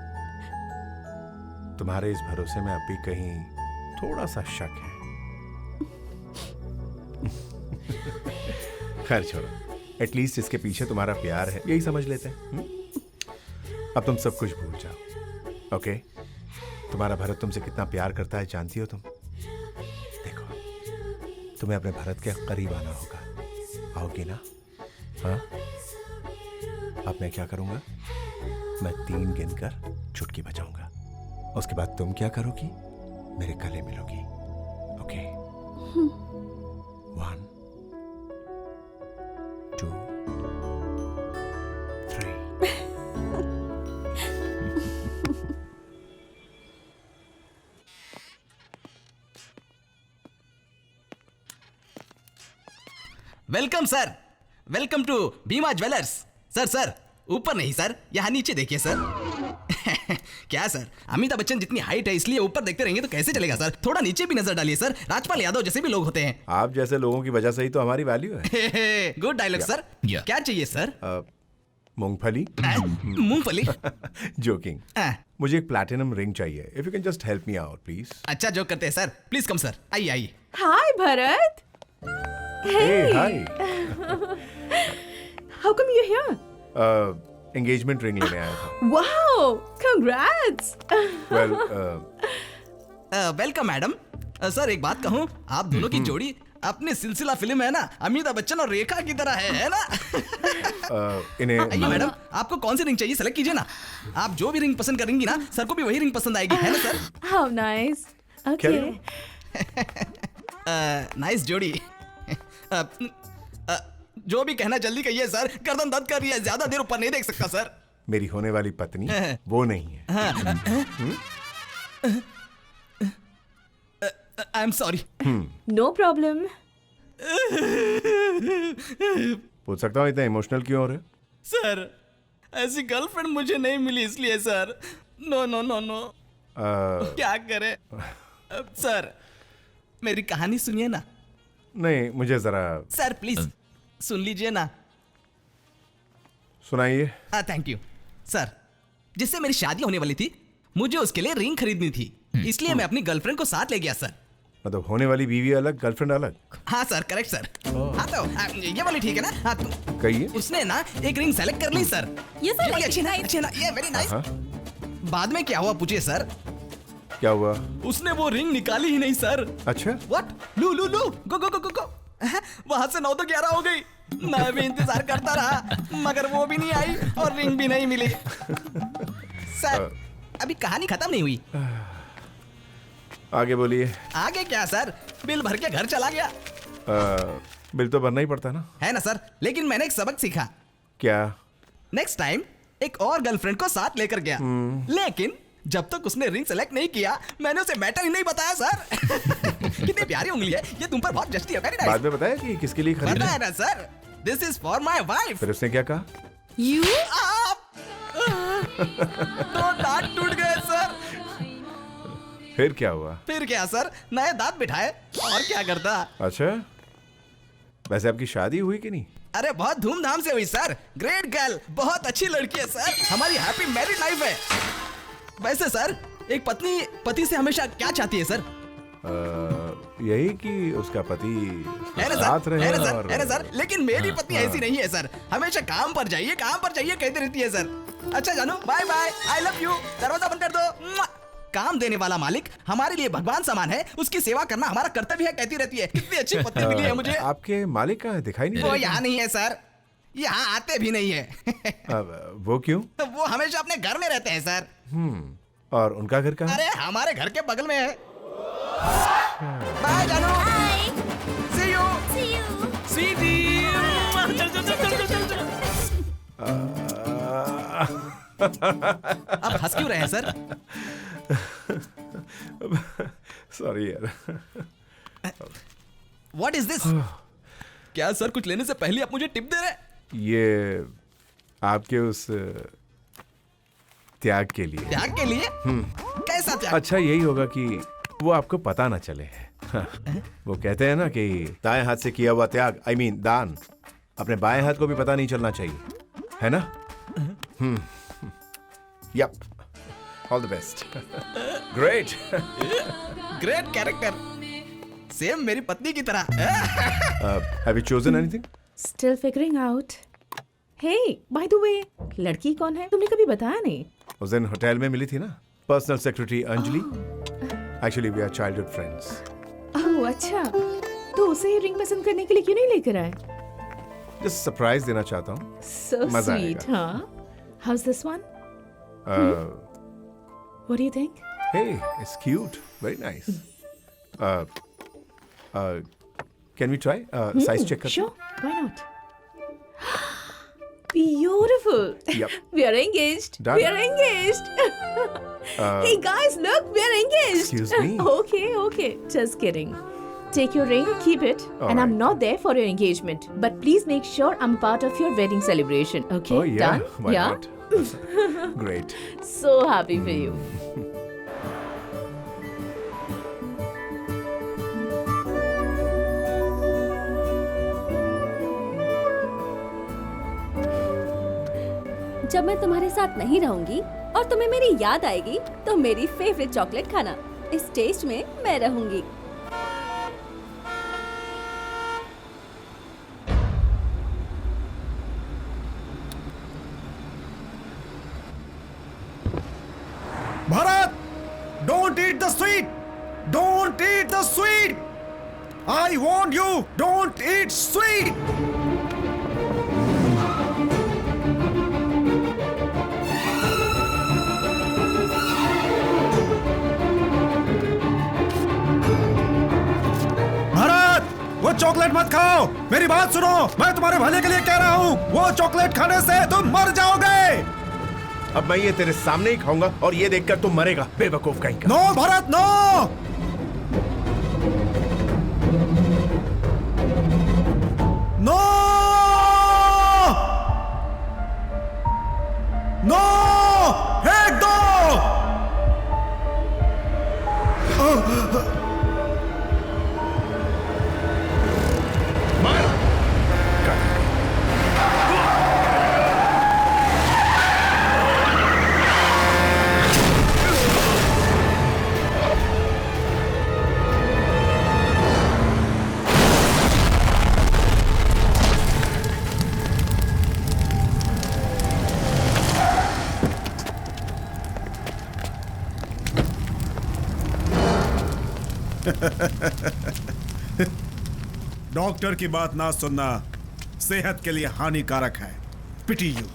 तुम्हारे इस भरोसे में अब भी कहीं थोड़ा सा शक है। खैर छोड़ो, एटलीस्ट इसके पीछे तुम्हारा प्यार है, यही समझ लेते हैं। अब तुम सब कुछ भूल जाओ, ओके? तुम्हारा भरत तुमसे कितना प्यार करता है जानती हो तुम? देखो, तुम्हें अपने भरत के करीब आना होगा। आओगी ना? हाँ? अब मैं क्या करूंगा? मैं 3 गिनकर चुटकी बजाऊंगा। उसके बाद तुम क्या करोगी? मेरे गले मिलोगी, okay? 1 2 3। Welcome sir, welcome to Bhima jewellers. Sir ऊपर नहीं सर, यहाँ नीचे देखिए सर। क्या सर, अमिताभ बच्चन जितनी हाइट है इसलिए ऊपर देखते रहेंगे तो कैसे चलेगा सर? थोड़ा नीचे भी नजर डालिए सर, राजपाल यादव जैसे भी लोग होते हैं। आप जैसे लोगों की वजह से ही तो हमारी वैल्यू है। Good dialogue sir. क्या चाहिए सर? मूंगफली? मूंगफली? जोकिंग। मुझे एक प्लैटिनम रिंग चाहिए। If you can just help me out please. अच्छा जोक करते हैं सर। प्लीज कम सर, आइए आइए। Hi Bharat. Hey, hi. How come you're here? Engagement ring लेने आया था। Wow, congrats. Well welcome madam. Sir एक बात कहूँ, आप दोनों की जोड़ी अपनी सिलसिला फिल्म है ना, अमिताभ बच्चन और रेखा की तरह है ना? इन्हें आइए मैडम, आपको कौन सी रिंग चाहिए सेलेक्ट कीजिए ना। आप जो भी रिंग पसंद करेंगी ना, सर को भी वही रिंग पसंद आएगी, है ना sir? How nice. Okay. Nice जोड़ी। जो भी कहना जल्दी कहिए सर, गर्दन दर्द कर रही है, ज्यादा देर ऊपर नहीं देख सकता सर। मेरी होने वाली पत्नी वो नहीं है। आई एम सॉरी। No problem. पूछ सकता हूँ इतना इमोशनल क्यों हो रहे? सर ऐसी गर्लफ्रेंड मुझे नहीं मिली इसलिए sir. No no no no. क्या करे सर, मेरी कहानी सुनिए ना। नहीं, मुझे जरा सर प्लीज सुन लीजिए ना। सुनाइए। Thank you sir. जिससे मेरी शादी होने वाली थी, मुझे उसके लिए रिंग खरीदनी थी, इसलिए मैं अपनी गर्लफ्रेंड को साथ ले गया सर। मतलब होने वाली बीवी अलग, गर्लफ्रेंड अलग? हाँ सर, करेक्ट सर। हाँ तो ये वाली ठीक है ना? हाँ तो कहिए। उसने ना एक रिंग सेलेक्ट कर ली सर। ये सर वाली अच्छी ना, अच्छी ना, ये वेरी नाइस। बाद में क्या हुआ पूछिए सर? क्या हुआ? उसने वो रिंग निकाली ही नहीं सर। अच्छा। व्हाट? लू लू लू, गो गो गो गो गो। वहां से 9 तो 11 हो गई। मैं भी इंतजार करता रहा, मगर वो भी नहीं आई और रिंग भी नहीं मिली। सर अभी कहानी खत्म नहीं हुई। आगे बोलिए। आगे क्या सर, बिल भर के घर चला गया। बिल तो भरना ही पड़ता ना। है ना सर, लेकिन मैंने एक सबक सीखा। क्या? नेक्स्ट टाइम एक और गर्लफ्रेंड को साथ लेकर गया, लेकिन जब तक उसने रिंग सेलेक्ट नहीं किया, मैंने उसे मैटर ही नहीं बताया सर। कितनी प्यारी उंगली है ये, तुम पर बहुत जचती है। Very nice. बाद में बताया कि किसके लिए खरीदा? बताया ना sir, this is for my wife. फिर उसने क्या कहा? यू तो दांत टूट गए सर। फिर क्या हुआ? फिर क्या सर, नए दांत बिठाए और क्या करता। अच्छा, वैसे आपकी शादी हुई कि नहीं? अरे बहुत धूमधाम से हुई सर। ग्रेट गर्ल, बहुत अच्छी लड़की है सर। हमारी हैप्पी मैरिड लाइफ है। वैसे सर, एक पत्नी पति से हमेशा क्या चाहती है सर? यही कि उसका पति साथ रहे। है ना सर, लेकिन मेरी पत्नी ऐसी नहीं है सर। हमेशा काम पर जाइए कहती रहती है सर। अच्छा जानू, bye bye, I love you, दरवाजा बंद कर दो। काम देने वाला मालिक हमारे लिए भगवान समान है, उसकी सेवा करना हमारा कर्तव्य है कहती रहती है। कितनी अच्छी पत्नी मिली है मुझे। आपके मालिक कहाँ है? दिखाई नहीं। वो यहाँ नहीं है सर, यहाँ आते भी नहीं है। वो क्यों? वो हमेशा अपने घर में रहते हैं सर। और उनका घर कहाँ? अरे हमारे घर के बगल में है। बाय जानू। सी यू। स्वीटी। आप हंस क्यों रहे हैं सर? सॉरी यार। What is this? क्या सर कुछ लेने से पहले आप मुझे टिप दे रहे हैं? ये आपके उस त्याग के लिए। त्याग के लिए? कैसा त्याग? अच्छा यही होगा कि वो आपको पता ना चले। वो कहते हैं ना कि दाएं हाथ से किया हुआ त्याग, I mean दान, अपने बाएं हाथ को भी पता नहीं चलना चाहिए, है ना? Yep. All the best. Great. Great character. Same मेरी पत्नी की तरह। Have you chosen anything? Still figuring out. Hey, by the way, लड़की कौन है? तुमने कभी बताया नहीं। उस दिन होटल में मिली थी ना, personal secretary Anjali. Actually, we are childhood friends. ओह अच्छा, तो उसे रिंग पसंद करने के लिए क्यों नहीं लेकर आए? Just surprise देना चाहता हूँ। So मजा sweet, आएगा। हाँ? How's this one? What do you think? Hey, it's cute. Very nice. Can we try? Size check करते हैं? Sure, why not? Beautiful. Yep. We are engaged. Done. We are engaged. Hey guys, look, we are engaged. Excuse me? Okay. Just kidding. Take your ring, keep it, All and I'm right. not there for your engagement. But please make sure I'm part of your wedding celebration. Okay? Oh yeah. Done? Why yeah. not? Great. So happy for you. जब मैं तुम्हारे साथ नहीं रहूंगी और तुम्हें मेरी याद आएगी तो मेरी फेवरेट चॉकलेट खाना। इस टेस्ट में मैं रहूंगी। Bharat, don't eat the sweet, don't eat the sweet, I want you, don't eat sweet. Bharat, वो चॉकलेट मत खाओ, मेरी बात सुनो, मैं तुम्हारे भले के लिए कह रहा हूँ। वो चॉकलेट खाने से तुम मर जाओगे। अब मैं ये तेरे सामने ही खाऊंगा और ये देखकर तुम मरेगा, बेवकूफ कहीं का। No Bharat, no no no, फेंक दो। डॉक्टर की बात ना सुनना सेहत के लिए हानिकारक है। पिटी यू।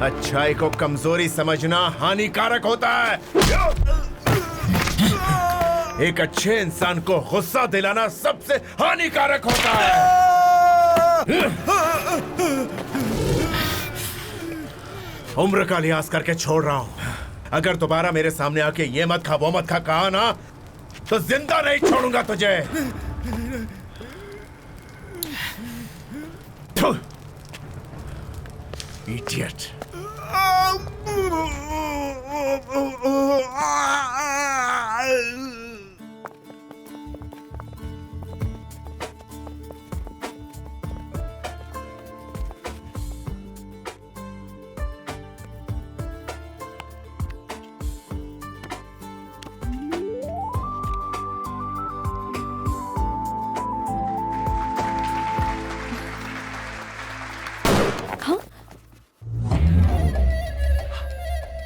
अच्छाई को कमजोरी समझना हानिकारक होता है। एक अच्छे इंसान को गुस्सा दिलाना सबसे हानिकारक होता है। उम्र का लिहाज करके छोड़ रहा हूं। अगर दोबारा मेरे सामने आके ये मत खा वो मत खा कहा ना तो जिंदा नहीं छोड़ूंगा तुझे। इडियट।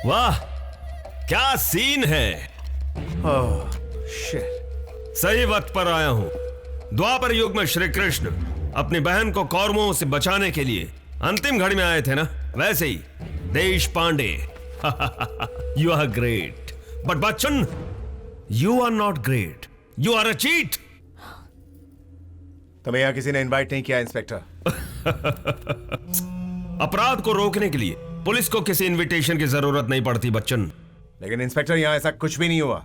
वाह, क्या सीन है। सही वक्त पर आया हूं। द्वापर युग में श्री कृष्ण अपनी बहन को कौरवों से बचाने के लिए अंतिम घड़ी में आए थे ना, वैसे ही Deshpande. You are great but Bachchan you are not great, you are a cheat. तुम्हें यहां किसी ने इनवाइट नहीं किया इंस्पेक्टर। अपराध को रोकने के लिए पुलिस को किसी इनविटेशन की जरूरत नहीं पड़ती बच्चन। लेकिन इंस्पेक्टर यहां ऐसा कुछ भी नहीं हुआ।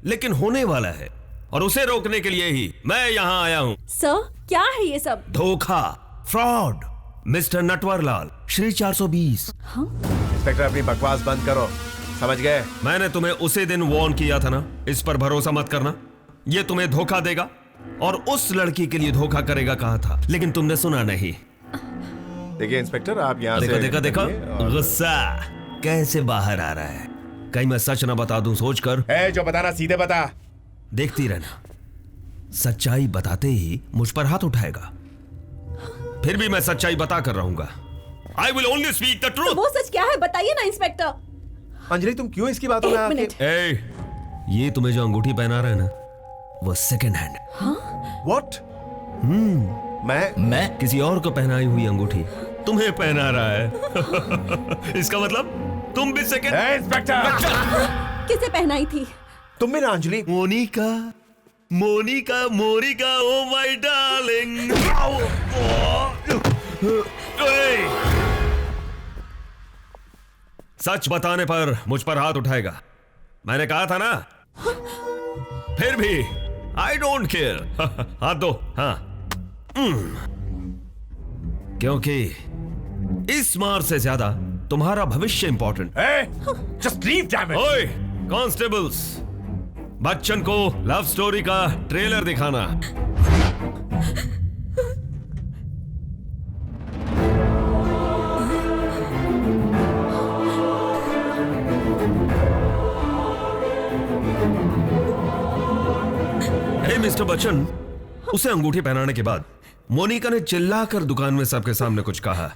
लेकिन होने वाला है और उसे रोकने के लिए ही मैं यहां आया हूं। सर, क्या है ये सब? धोखा, फ्रॉड, मिस्टर नटवरलाल, श्री 420। हाँ? इंस्पेक्टर अपनी बकवास बंद करो, समझ गए? मैंने तुम्हें उसी दिन वार्न किया था ना, इस पर भरोसा मत करना, ये तुम्हें धोखा देगा और उस लड़की के लिए धोखा करेगा कहा था, लेकिन तुमने सुना नहीं। देखिए इंस्पेक्टर, आप यहाँ देखो से देखो देखो गुस्सा कैसे बाहर आ रहा है। कहीं मैं सच ना बता दूं सोचकर। जो बताना सीधे बता। देखती रहना, सच्चाई बताते ही मुझ पर हाथ उठाएगा, फिर भी मैं सच्चाई बता कर रहूंगा। I will only speak the truth। तो वो सच क्या है बताइए ना इंस्पेक्टर। अंजलि, तुम क्यों इसकी बातों में आके? ये तुम्हें जो अंगूठी पहना रहा है ना, वो सेकंड हैंड। What? मैं किसी और को पहनाई हुई अंगूठी तुम्हें पहना रहा है। इसका मतलब तुम भी सेकंड। इंस्पेक्टर, किसे पहनाई थी? तुम भी ना Anjali? Monica, Monica, Monica, oh my darling. सच बताने पर मुझ पर हाथ उठाएगा, मैंने कहा था ना। फिर भी आई डोंट केयर। हाथ दो। हाँ, क्योंकि इस मार से ज्यादा तुम्हारा भविष्य important. Just leave damn it. ओए कांस्टेबल्स, बच्चन को लव स्टोरी का ट्रेलर दिखाना। मिस्टर बच्चन, उसे अंगूठी पहनाने के बाद मोनिका ने चिल्लाकर दुकान में सबके सामने कुछ कहा।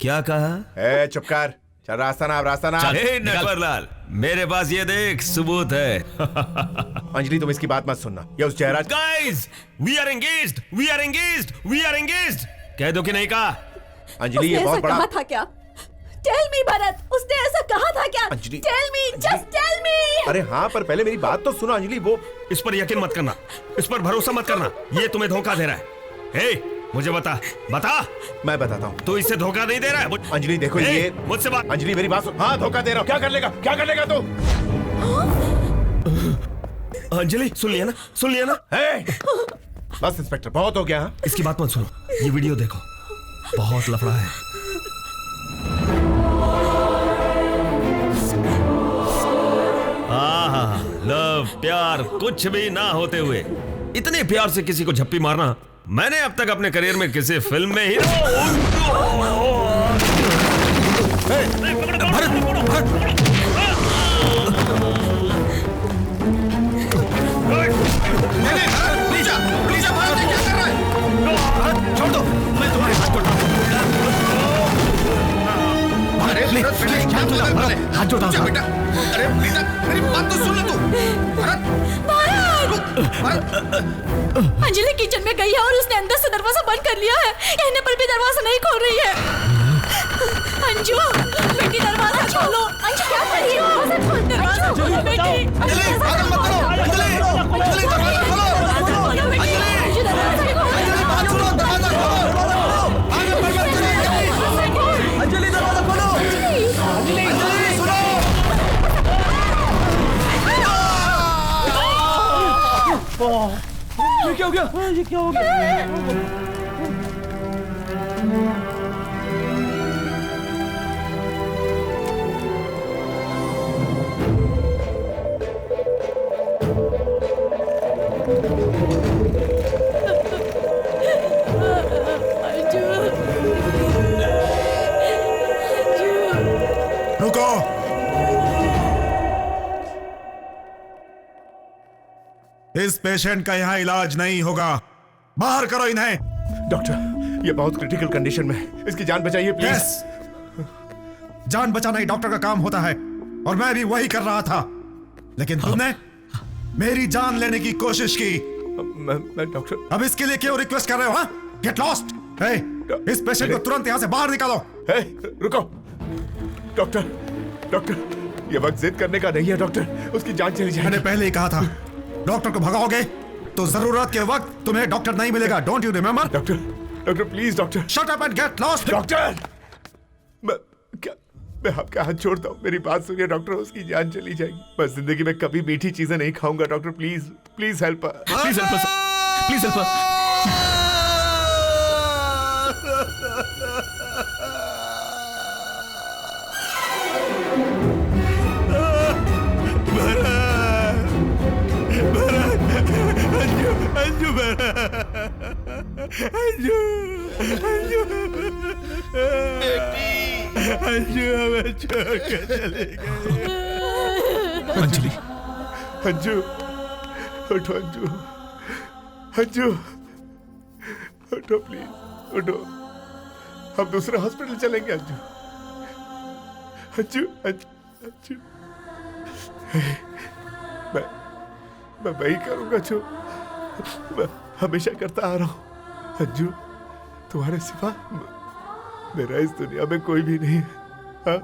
क्या कहा? चुप कर, चल रास्ता ना, रास्ता ना। नटवरलाल, मेरे पास ये देख सबूत है। अंजलि, तुम इसकी बात मत सुनना, ये उस Jayraj. Guys, we are engaged, we are engaged, we are engaged. कह दो कि नहीं कहा? अंजलि, ये बहुत बड़ा कहा था क्या? टेल मी भरत, उसने ऐसा कहा था क्या? Anjali, tell me, just tell me. अरे हाँ, पर पहले मेरी बात तो सुनो अंजलि। वो इस पर यकीन मत करना, इस पर भरोसा मत करना, ये तुम्हें धोखा दे रहा है। हे, मुझे बता। मैं बताता हूँ। तू इससे धोखा नहीं दे रहा है। अंजलि देखो, ये मुझसे बात। अंजलि मेरी बात सुन। हाँ, धोखा दे रहा हूँ। क्या कर लेगा, क्या कर लेगा तू? अंजलि, सुन लिया ना, सुन लिया ना। बस इंस्पेक्टर, बहुत हो गया। इसकी बात मत सुनो, ये वीडियो देखो, बहुत लफड़ा है। लव, प्यार कुछ भी ना होते हुए इतने प्यार से किसी को झप्पी मारना मैंने अब तक अपने करियर में किसी फिल्म में ही छोड़ दो, मैं तुम्हारे हाथ को हाथ जोड़ा बेटा। अरे बेटा, मेरी बात तो सुन ले तू। अंजलि किचन में गई है और उसने अंदर से दरवाजा बंद कर लिया है। कहने पर भी दरवाजा नहीं खोल रही है। अंजू, बेटी दरवाजा खोलो। अंजू, क्या कर रही हो? दरवाजा खोलो बेटी। अंजलि, पागल मत करो। अंजलि, अंजलि दरवाजा खोलो। अंजू, दरवाजा खोलो। अंजलि, बात सुनो, दरवाजा खोलो। आगे बढ़ मत करो। अंजलि, दरवाजा खोलो। अंजलि, अंजलि सुनो। ये क्या हो गया? ये क्या हो गया? रुको। इस पेशेंट का यहाँ इलाज नहीं होगा, बाहर करो इन्हें। डॉक्टर, ये बहुत क्रिटिकल कंडीशन में है, इसकी जान बचाइए प्लीज। जान बचाना ही डॉक्टर का काम होता है और मैं भी वही कर रहा था, लेकिन तुमने मेरी जान लेने की कोशिश की। मैं डॉक्टर, अब इसके लिए क्यों रिक्वेस्ट कर रहे हो? Get lost. इस पेशेंट को तुरंत यहाँ से बाहर निकालो। रुको डॉक्टर, डॉक्टर, ये वक्त जिद करने का नहीं है डॉक्टर, उसकी जान चली जाएगी। मैंने पहले ही कहा था, डॉक्टर को भगाओगे तो जरूरत के वक्त तुम्हें डॉक्टर नहीं मिलेगा। Don't you remember? Doctor, doctor please doctor. Shut up and get lost. Doctor, मैं आपका हाथ छोड़ता हूँ, मेरी बात सुनिए डॉक्टर, उसकी जान चली जाएगी। मैं जिंदगी में कभी मीठी चीजें नहीं खाऊंगा doctor, please please help, please help, please help. Anju, Anju, Anju, Anju हमें छोड़ के चले गए। अंजलि, अंजू, उठो अंजू, अंजू, उठो प्लीज, उठो, हम दूसरे हॉस्पिटल चलेंगे अंजू, अंजू, अंजू, अंजू। मैं वही करूंगा जो मैं हमेशा करता आ रहा हूं अंजू, तुम्हारे सिवा मेरा इस दुनिया में कोई भी नहीं है। हाँ?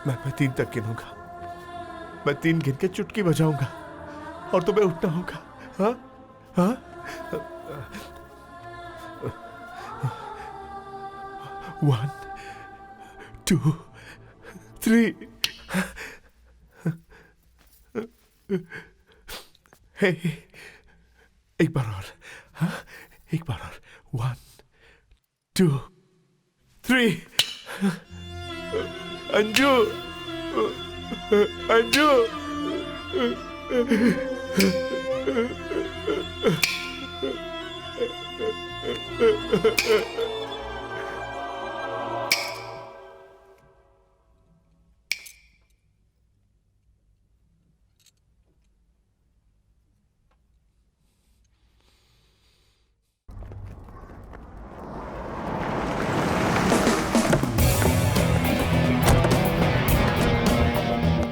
मैं 3 तक गिनूंगा, मैं 3 गिन के चुटकी बजाऊंगा और तुम्हें उठना होगा। हाँ? हाँ? 1 2 3 हे एक बार और, हाँ, एक बार और, 1 2 3 अंजू, अंजू।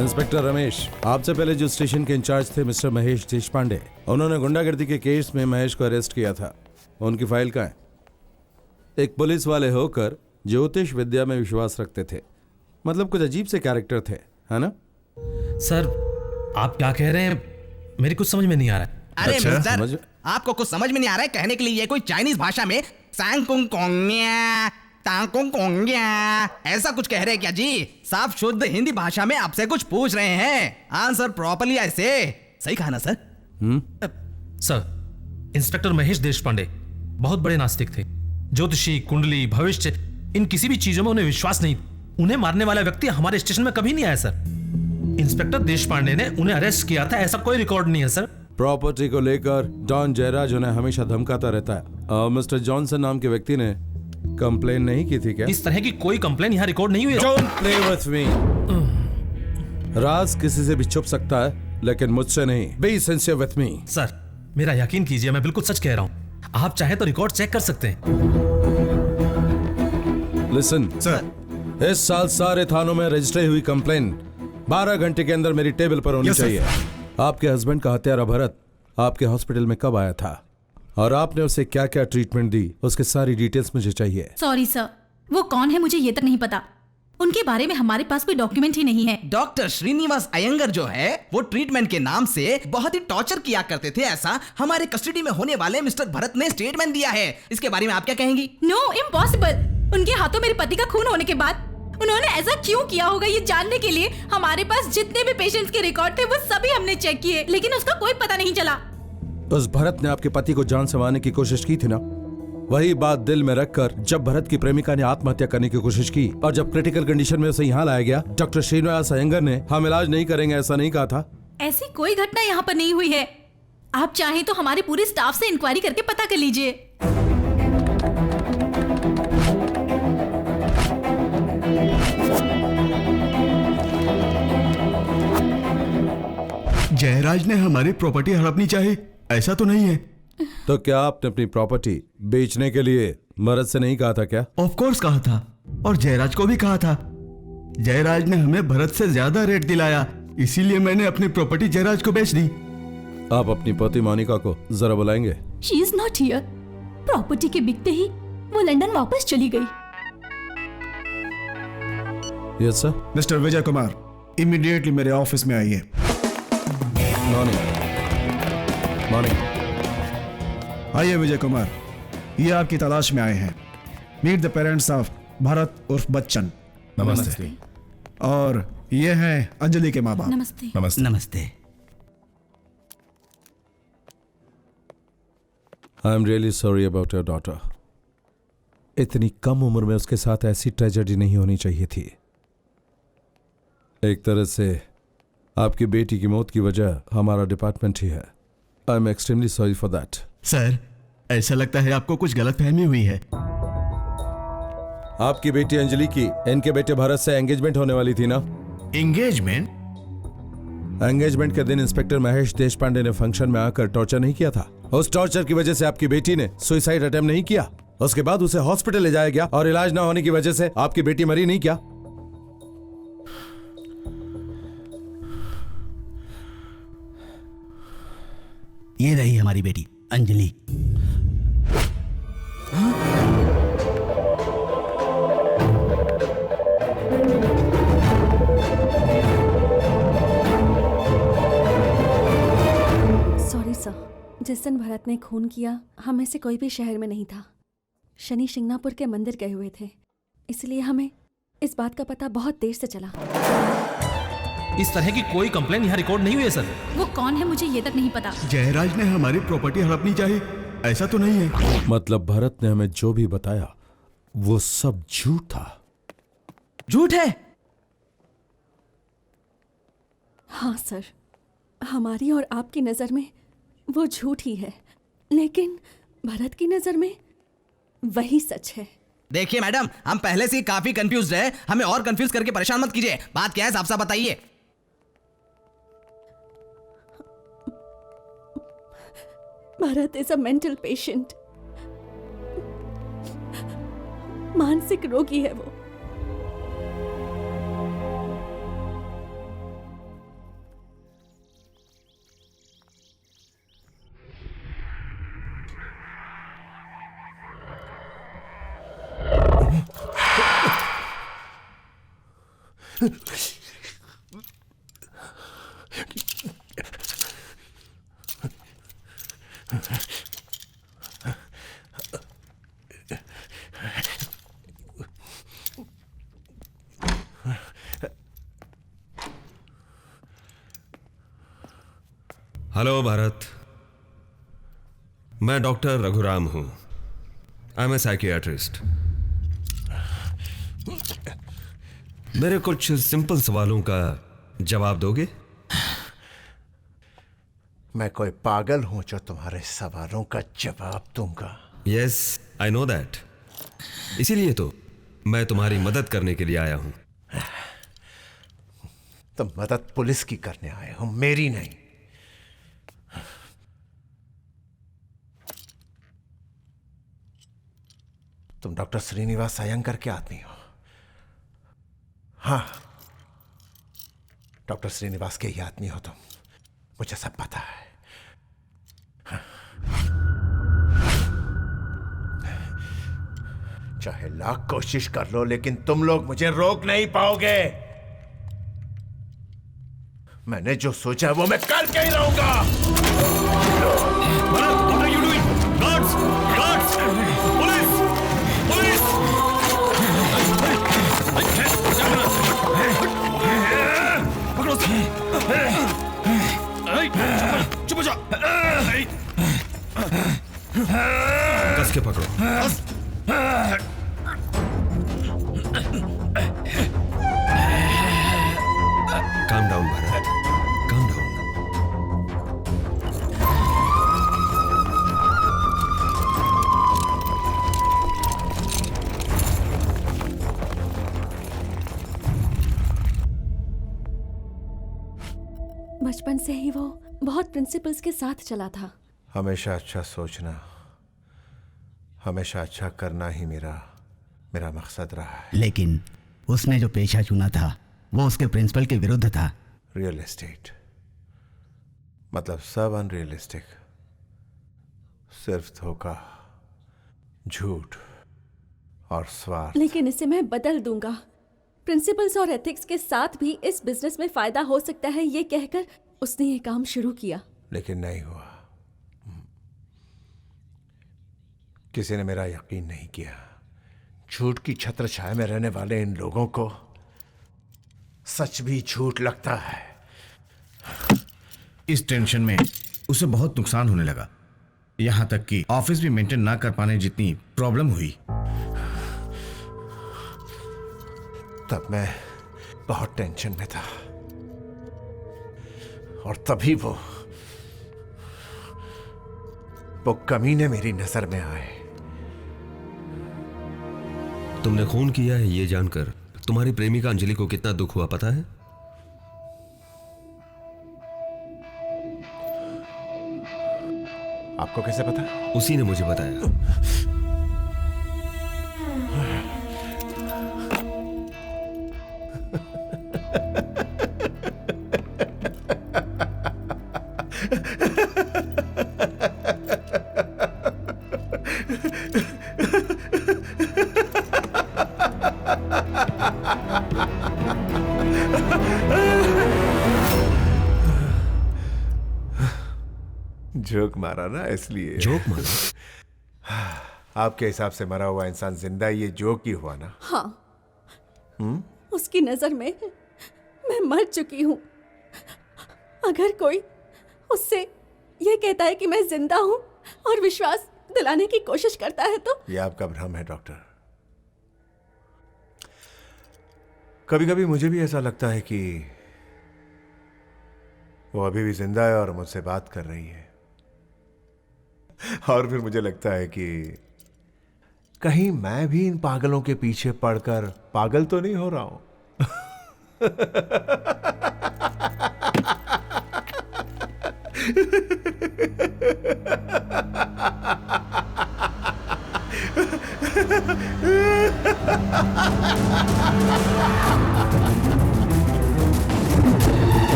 इंस्पेक्टर रमेश, आपसे पहले जो स्टेशन के इंचार्ज थे मिस्टर महेश देशपांडे, उन्होंने गुंडागर्दी के केस में महेश को अरेस्ट किया था। उनकी फाइल कहाँ है? एक पुलिस वाले होकर ज्योतिष विद्या में विश्वास रखते थे, मतलब कुछ अजीब से कैरेक्टर थे, है ना? सर आप क्या कह रहे हैं, मेरी कुछ समझ में नहीं आ रहा है। अरे अच्छा, मिस्टर, आपको कुछ समझ में नहीं आ रहा है कहने के लिए ये कोई चाइनीज भाषा में सांगकुंग कोंग्या तांगकुंग कोंग्या ऐसा कुछ कह रहे हैं क्या जी? साफ शुद्ध हिंदी भाषा में आपसे कुछ पूछ रहे हैं, आंसर प्रॉपर्ली ऐसे। सही कहा ना sir? Sir inspector Mahesh Deshpande बहुत बड़े नास्तिक थे। ज्योतिषी, कुंडली, भविष्य, इन किसी भी चीजों में उन्हें विश्वास नहीं। उन्हें मारने वाला व्यक्ति हमारे स्टेशन में कभी नहीं आया सर। इंस्पेक्टर देशपांडे ने उन्हें अरेस्ट किया था, ऐसा कोई रिकॉर्ड नहीं है सर। प्रॉपर्टी को लेकर डॉन जयराज उन्हें हमेशा धमकाता रहता है। मिस्टर जॉनसन नाम के व्यक्ति ने कंप्लेन नहीं की थी क्या? इस तरह की कोई कंप्लेन यहाँ रिकॉर्ड नहीं हुई। Don't play with me. राज किसी से भी छुप सकता है, लेकिन मुझसे नहीं। Be sincere with me. Sir मेरा यकीन कीजिए, मैं बिल्कुल सच कह रहा हूँ। आप चाहे तो रिकॉर्ड चेक कर सकते हैं। Listen, सर, इस साल सारे थानों में रजिस्टर हुई कंप्लेन 12 घंटे के अंदर मेरी टेबल पर होनी चाहिए। आपके हस्बैंड का हत्यारा भरत आपके हॉस्पिटल में कब आया था और आपने उसे क्या क्या ट्रीटमेंट दी, उसके सारी डिटेल्स मुझे चाहिए। सॉरी सर, वो कौन है मुझे ये तक नहीं पता। उनके बारे में हमारे पास कोई डॉक्यूमेंट ही नहीं है। डॉक्टर श्रीनिवास अयंगर जो है वो ट्रीटमेंट के नाम से बहुत ही टॉर्चर किया करते थे, ऐसा हमारे कस्टडी में होने वाले मिस्टर भरत ने स्टेटमेंट दिया है। इसके बारे में आप क्या कहेंगी? No impossible. उनके हाथों मेरे पति का खून होने के बाद उन्होंने ऐसा क्यों किया होगा ये जानने के लिए हमारे पास जितने भी पेशेंट्स के रिकॉर्ड थे वो सभी हमने चेक किए, लेकिन उसका कोई पता नहीं चला। उस भरत ने आपके पति को जान से मारने की कोशिश की थी ना? वही बात दिल में रखकर जब भरत की प्रेमिका ने आत्महत्या करने की कोशिश की और जब क्रिटिकल कंडीशन में उसे यहाँ लाया गया, डॉक्टर श्रीनिवास अयंगर ने हम इलाज नहीं करेंगे ऐसा नहीं कहा था? ऐसी कोई घटना यहाँ पर नहीं हुई है। आप चाहें तो हमारे पूरे स्टाफ से इंक्वायरी करके पता कर लीजिए। जयराज ने हमारी प्रॉपर्टी हड़पनी चाही, ऐसा तो नहीं है। तो क्या आपने अपनी प्रॉपर्टी बेचने के लिए भरत से नहीं कहा था क्या? ऑफ कोर्स कहा था, और जयराज को भी कहा था। जयराज ने हमें भरत से ज्यादा रेट दिलाया, इसीलिए मैंने अपनी प्रॉपर्टी जयराज को बेच दी। आप अपनी पति मोनिका को जरा बुलाएंगे? She is not here. Property के बिकते ही वो लंदन वापस चली गई। Yes sir. Mister Vijay Kumar, immediately मेरे ऑफिस में आइए। मॉर्निंग। मॉर्निंग। आइए विजय कुमार, ये आपकी तलाश में आए हैं। Meet the parents of Bharat उर्फ बच्चन। नमस्ते। और ये हैं अंजलि के माँ बाप। नमस्ते। नमस्ते। नमस्ते। I am really sorry about your daughter. इतनी कम उम्र में उसके साथ ऐसी ट्रेजेडी नहीं होनी चाहिए थी। एक तरह से आपकी बेटी की मौत की वजह हमारा डिपार्टमेंट ही है। I am extremely sorry for that. Sir, ऐसा लगता है आपको कुछ गलतफहमी हुई है। आपकी बेटी अंजलि की इनके बेटे भरत से एंगेजमेंट होने वाली थी ना? एंगेजमेंट? एंगेजमेंट के दिन इंस्पेक्टर महेश देशपांडे ने फंक्शन में आकर टॉर्चर नहीं किया था? उस टॉर्चर की वजह से आपकी बेटी ने सुसाइड अटेम्प्ट नहीं किया? उसके बाद उसे हॉस्पिटल ले जाया गया और इलाज ना होने की वजह से आपकी बेटी मरी नहीं क्या? ये रही हमारी बेटी अंजलि। सॉरी सर, जिस दिन भरत ने खून किया हम में से कोई भी शहर में नहीं था। शनि शिंगनापुर के मंदिर गए हुए थे। इसलिए हमें इस बात का पता बहुत देर से चला। इस तरह की कोई कंप्लेन यहाँ रिकॉर्ड नहीं हुई है सर। वो कौन है मुझे ये तक नहीं पता। जयराज ने हमारी प्रॉपर्टी हड़पनी चाहिए, ऐसा तो नहीं है? मतलब भरत ने हमें जो भी बताया वो सब झूठ था। झूठ है? हाँ सर, हमारी और आपकी नजर में वो झूठ ही है, लेकिन भरत की नजर में वही सच है। देखिए मैडम, हम पहले से ही काफी कंफ्यूज है, हमें और कंफ्यूज करके परेशान मत कीजिए। बात क्या है साफ साफ बताइए। Bharat is a mental patient, मानसिक रोगी है वो। हेलो भारत, मैं डॉक्टर रघुराम हूं। I am a psychiatrist. मेरे कुछ सिंपल सवालों का जवाब दोगे? मैं कोई पागल हूं जो तुम्हारे सवालों का जवाब दूंगा? Yes, I know that. इसीलिए तो मैं तुम्हारी मदद करने के लिए आया हूं। तुम मदद पुलिस की करने आए हो, मेरी नहीं। तुम डॉक्टर श्रीनिवास अयंगर के आदमी हो। हाँ, डॉक्टर श्रीनिवास के ही आदमी हो तुम, मुझे सब पता है। हाँ। चाहे लाख कोशिश कर लो, लेकिन तुम लोग मुझे रोक नहीं पाओगे। मैंने जो सोचा वो मैं करके ही रहूंगा। What are you doing? Guards! Guards! Police! Police! पकड़ो! चुप हो जाओ! कस के पकड़ो। Calm down, Bharat. Calm down. बचपन से ही वो बहुत प्रिंसिपल्स के साथ चला था। हमेशा अच्छा सोचना, हमेशा अच्छा करना ही मेरा मकसद रहा है। लेकिन उसने जो पेशा चुना था वो उसके प्रिंसिपल के विरुद्ध था। रियल एस्टेट, मतलब सब अनरियलिस्टिक, सिर्फ धोखा, झूठ और स्वार्थ। लेकिन इसे मैं बदल दूंगा। प्रिंसिपल्स और एथिक्स के साथ भी इस बिजनेस में फायदा हो सकता है, ये कहकर उसने ये काम शुरू किया। लेकिन नहीं हुआ। किसी ने मेरा यकीन नहीं किया। झूठ की छत्र छाया में रहने वाले इन लोगों को सच भी झूठ लगता है। इस टेंशन में उसे बहुत नुकसान होने लगा, यहां तक कि ऑफिस भी मेंटेन ना कर पाने जितनी प्रॉब्लम हुई। तब मैं बहुत टेंशन में था और तभी वो कमीने मेरी नजर में आए। तुमने खून किया है ये जानकर तुम्हारी प्रेमिका अंजलि को कितना दुख हुआ पता है? आपको कैसे पता? उसी ने मुझे बताया। जोक मारा ना, इसलिए। जोक मारा? आपके हिसाब से मरा हुआ इंसान जिंदा ये जोक ही हुआ ना? हाँ, उसकी नजर में मैं मर चुकी हूँ। अगर कोई उससे ये कहता है कि मैं जिंदा हूँ और विश्वास दिलाने की कोशिश करता है तो ये आपका भ्रम है डॉक्टर। कभी कभी मुझे भी ऐसा लगता है कि वो अभी भी जिंदा है और मुझसे बात कर रही है, और फिर मुझे लगता है कि कहीं मैं भी इन पागलों के पीछे पड़कर पागल तो नहीं हो रहा हूं।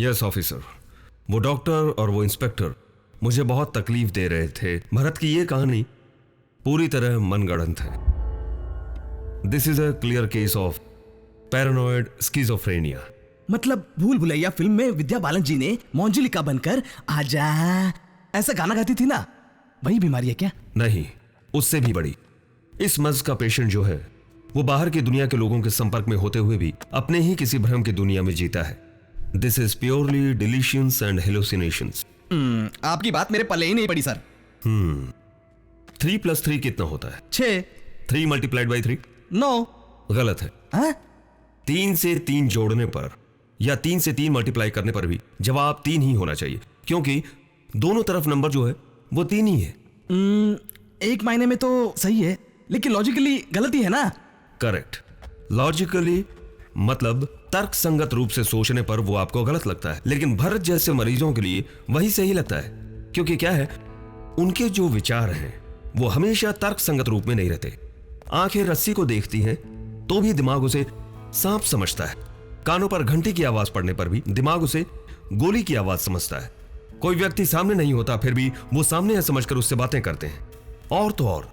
यस ऑफिसर, वो डॉक्टर और वो इंस्पेक्टर मुझे बहुत तकलीफ दे रहे थे। भरत की ये कहानी पूरी तरह मनगढ़ंत है। This is a clear case of paranoid schizophrenia. मतलब भूल भुलैया फिल्म में विद्या बालन जी ने मोंजिलिका बनकर आजा ऐसा गाना गाती थी ना, वही बीमारी है क्या? नहीं, उससे भी बड़ी। इस मर्ज का पेशेंट जो है वो बाहर की दुनिया के लोगों के संपर्क में होते हुए भी अपने ही किसी भ्रम की दुनिया में जीता है। This is purely deletions and hallucinations. आपकी बात मेरे पल्ले ही नहीं पड़ी सर। 3 + 3 कितना होता है? 6। 3 × 3 9। गलत है। 3 से 3 जोड़ने पर या 3 से 3 मल्टीप्लाई करने पर भी जवाब 3 ही होना चाहिए, क्योंकि दोनों तरफ नंबर जो है वो 3 ही है। एक मायने में तो सही है, लेकिन लॉजिकली गलती है ना? करेक्ट। लॉजिकली मतलब तर्क संगत रूप से सोचने पर वो आपको गलत लगता है, लेकिन भरत जैसे मरीजों के लिए वही सही लगता है, क्योंकि क्या है, उनके जो विचार हैं वो हमेशा तर्क संगत रूप में नहीं रहते। आंखें रस्सी को देखती हैं तो भी दिमाग उसे सांप समझता है। कानों पर घंटी की आवाज पड़ने पर भी दिमाग उसे गोली की आवाज समझता है। कोई व्यक्ति सामने नहीं होता फिर भी वो सामने है समझकर उससे बातें करते हैं। और तो और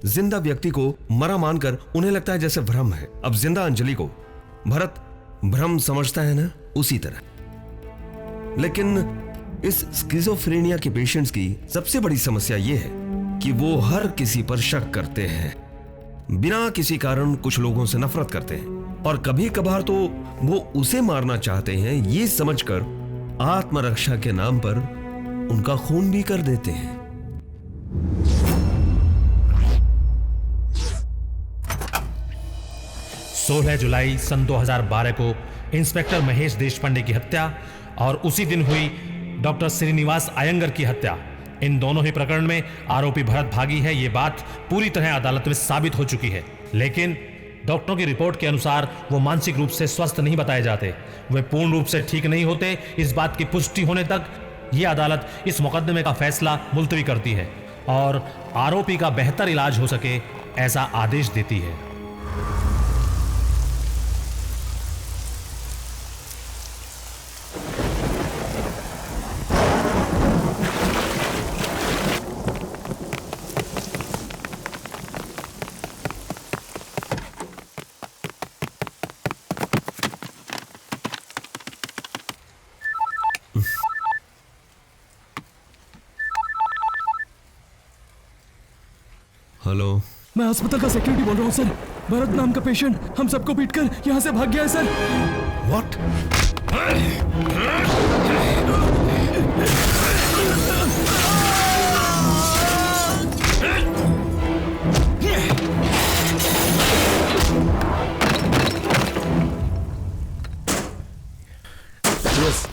जिंदा व्यक्ति को मरा मानकर उन्हें लगता है जैसे भ्रम है। अब जिंदा अंजलि को भरत भ्रम समझता है ना, उसी तरह। लेकिन इस स्किज़ोफ्रेनिया के पेशेंट्स की सबसे बड़ी समस्या यह है कि वो हर किसी पर शक करते हैं, बिना किसी कारण कुछ लोगों से नफरत करते हैं, और कभी कभार तो वो उसे मारना चाहते हैं ये समझकर आत्मरक्षा के नाम पर उनका खून भी कर देते हैं। जुलाई सन 2012 को इंस्पेक्टर महेश देशपांडे की हत्या और उसी दिन हुई डॉक्टर श्रीनिवास अयंगर की हत्या, इन दोनों ही प्रकरण में आरोपी भरत भागी है, ये बात पूरी तरह अदालत में साबित हो चुकी है। लेकिन डॉक्टरों की रिपोर्ट के अनुसार वो मानसिक रूप से स्वस्थ नहीं बताए जाते, वे पूर्ण रूप से ठीक नहीं होते। इस बात की पुष्टि होने तक ये अदालत इस मुकदमे का फैसला मुलतवी करती है और आरोपी का बेहतर इलाज हो सके ऐसा आदेश देती है। हेलो, मैं अस्पताल का सेक्रेटरी बोल रहा हूँ सर। भरत नाम का पेशेंट हम सबको पीटकर यहाँ से भाग गया है sir. What?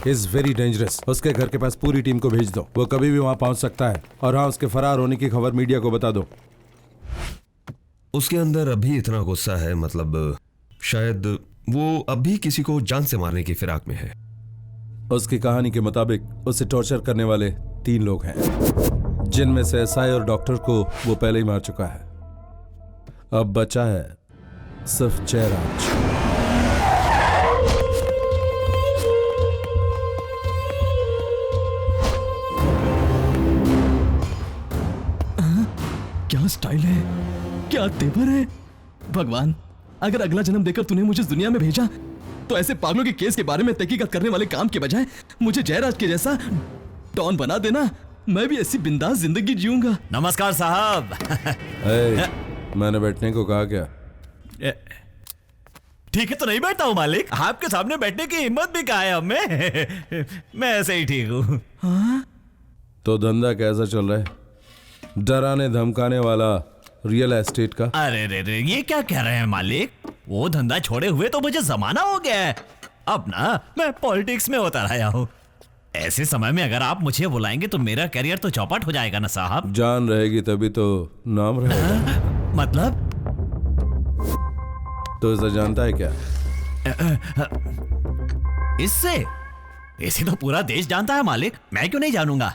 Is very dangerous. उसके घर के पास पूरी टीम को भेज दो, वो कभी भी वहां पहुंच सकता है। और हाँ, उसके फरार होने की खबर मीडिया को बता दो। उसके अंदर अभी इतना गुस्सा है, मतलब शायद वो अभी किसी को जान से मारने की फिराक में है। उसकी कहानी के मुताबिक उसे टॉर्चर करने वाले 3 लोग हैं, जिनमें से एसआई और डॉक्टर को वो पहले ही मार चुका है। अब बचा है सिर्फ जयराज। स्टाइल है, क्या तेवर है। भगवान, अगर अगला जन्म देकर तूने मुझे इस दुनिया में भेजा तो ऐसे पागलों के केस के बारे में तहकीकात करने वाले काम के बजाय मुझे जयराज के जैसा डॉन बना देना। मैं भी ऐसी बिंदास जिंदगी जीऊंगा। नमस्कार साहब। मैंने बैठने को कहा क्या? ठीक है तो नहीं बैठता हूँ मालिक, आपके सामने बैठने की हिम्मत भी कहाँ है हमें। मैं ऐसे ही ठीक हूँ। तो धंधा कैसा चल रहा है? डराने धमकाने वाला रियल एस्टेट का? अरे रे ये क्या कह रहे हैं मालिक? वो धंधा छोड़े हुए तो मुझे जमाना हो गया है। अब ना मैं पॉलिटिक्स में उतर आया हूँ। ऐसे समय में अगर आप मुझे बुलाएंगे तो मेरा करियर तो चौपट हो जाएगा ना साहब। जान रहेगी तभी तो नाम रहेगा। मतलब? तो इसे जानता है क्या? इसे तो पूरा देश जानता है मालिक, मैं क्यों नहीं जानूंगा?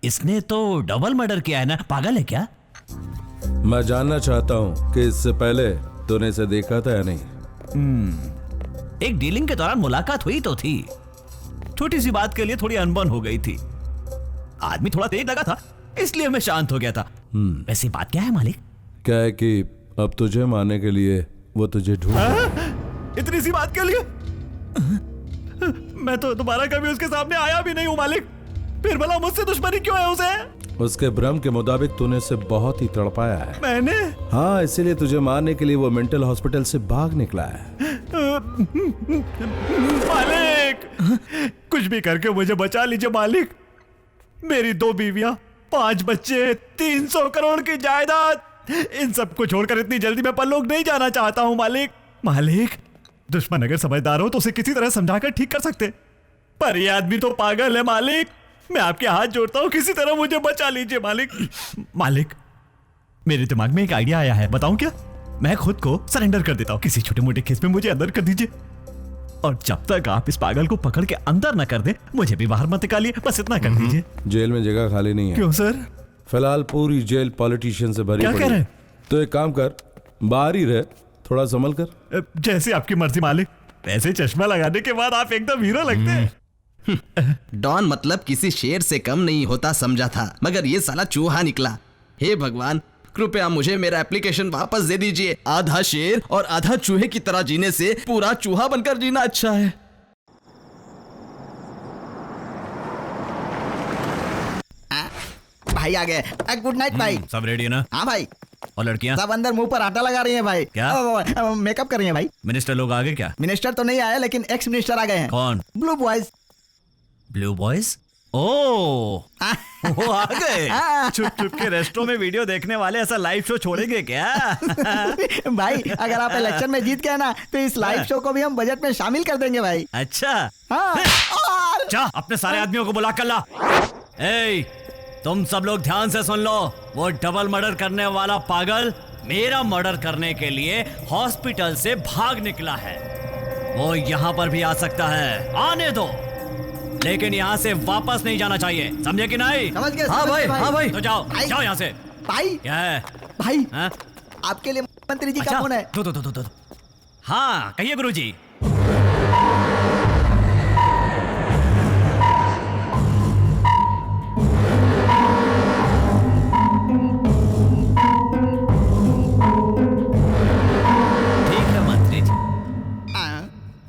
इसने तो डबल मर्डर किया है ना, पागल है क्या? मैं जानना चाहता हूँ कि इससे पहले तूने इसे देखा था या नहीं? एक डीलिंग के दौरान मुलाकात हुई तो थी, छोटी सी बात के लिए थोड़ी अनबन हो गई थी। आदमी थोड़ा तेज लगा था इसलिए मैं शांत हो गया था। वैसे बात क्या है मालिक? क्या है कि अब तुझे मारने के लिए वो तुझे ढूंढ। इतनी सी बात के लिए? मैं तो दोबारा कभी उसके सामने आया भी नहीं हूँ मालिक, फिर भला मुझसे दुश्मनी क्यों है उसे? उसके भ्रम के मुताबिक तूने उसे बहुत ही तड़पाया है। मैंने? हाँ, इसीलिए तुझे मारने के लिए वो मेंटल हॉस्पिटल से भाग निकला है। मालिक, कुछ भी करके मुझे बचा लीजिए मालिक। मेरी 2 बीवियां, 5 बच्चे, 300 करोड़ की जायदाद, इन सब को छोड़कर इतनी जल्दी मैं परलोक नहीं जाना चाहता हूं मालिक। मालिक, दुश्मन अगर समझदार हो तो उसे किसी तरह समझाकर ठीक कर सकते, पर ये आदमी तो पागल है मालिक। मैं आपके हाथ जोड़ता हूं, किसी तरह मुझे बचा लीजिए मालिक। मालिक, मेरे दिमाग में एक आइडिया आया है, बताऊं क्या? मैं खुद को सरेंडर कर देता हूं किसी छोटे मोटे केस में, मुझे अंदर कर दीजिए, और जब तक आप इस पागल को पकड़ के अंदर न कर दे मुझे भी बाहर मत निकालिए, बस इतना कर दीजिए। जेल में जगह खाली नहीं है। क्यों सर? फिलहाल पूरी जेल पॉलिटिशियन से भरी क्या पड़ी कह रहे है। हैं? तो एक काम कर, बाहर ही रह, थोड़ा संभल कर। जैसे आपकी मर्जी मालिक। वैसे चश्मा लगाने के बाद आप एकदम हीरो लगते हैं। डॉन मतलब किसी शेर से कम नहीं होता समझा था, मगर ये साला चूहा निकला। हे भगवान, कृपया मुझे मेरा एप्लीकेशन वापस दे दीजिए। आधा शेर और आधा चूहे की तरह जीने से पूरा चूहा बनकर जीना अच्छा है। भाई आ गए। गुड नाइट भाई। सब रेडी है ना? हाँ भाई। और लड़कियां? सब अंदर मुंह पर आटा लगा रही हैं भाई। क्या? मेकअप कर रही हैं भाई। मिनिस्टर लोग आ गए क्या? मिनिस्टर तो नहीं आया, लेकिन एक्स मिनिस्टर आ गए हैं। कौन? Blue boys. Blue boys? ओ, वो आ गए। चुप चुप के रेस्टोरेंट में वीडियो देखने वाले ऐसा लाइव शो छोड़ेंगे क्या? भाई अगर आप इलेक्शन में जीत गए ना तो इस लाइव शो को भी हम बजट में शामिल कर देंगे भाई। अच्छा। हाँ। जा अपने सारे आदमियों को बुला कर ला। ए, तुम सब लोग ध्यान से सुन लो। वो डबल मर्डर करने वाला पागल मेरा मर्डर करने के लिए हॉस्पिटल से भाग निकला है। वो यहाँ पर भी आ सकता है, आने दो, लेकिन यहाँ से वापस नहीं जाना चाहिए, समझे कि नहीं? समझ गए। हाँ भाई, भाई। हाँ भाई। तो जाओ जाओ यहाँ से। भाई क्या है भाई? हाँ? आपके लिए मंत्री जी अच्छा? का फोन है। दो। हाँ कहिए गुरुजी।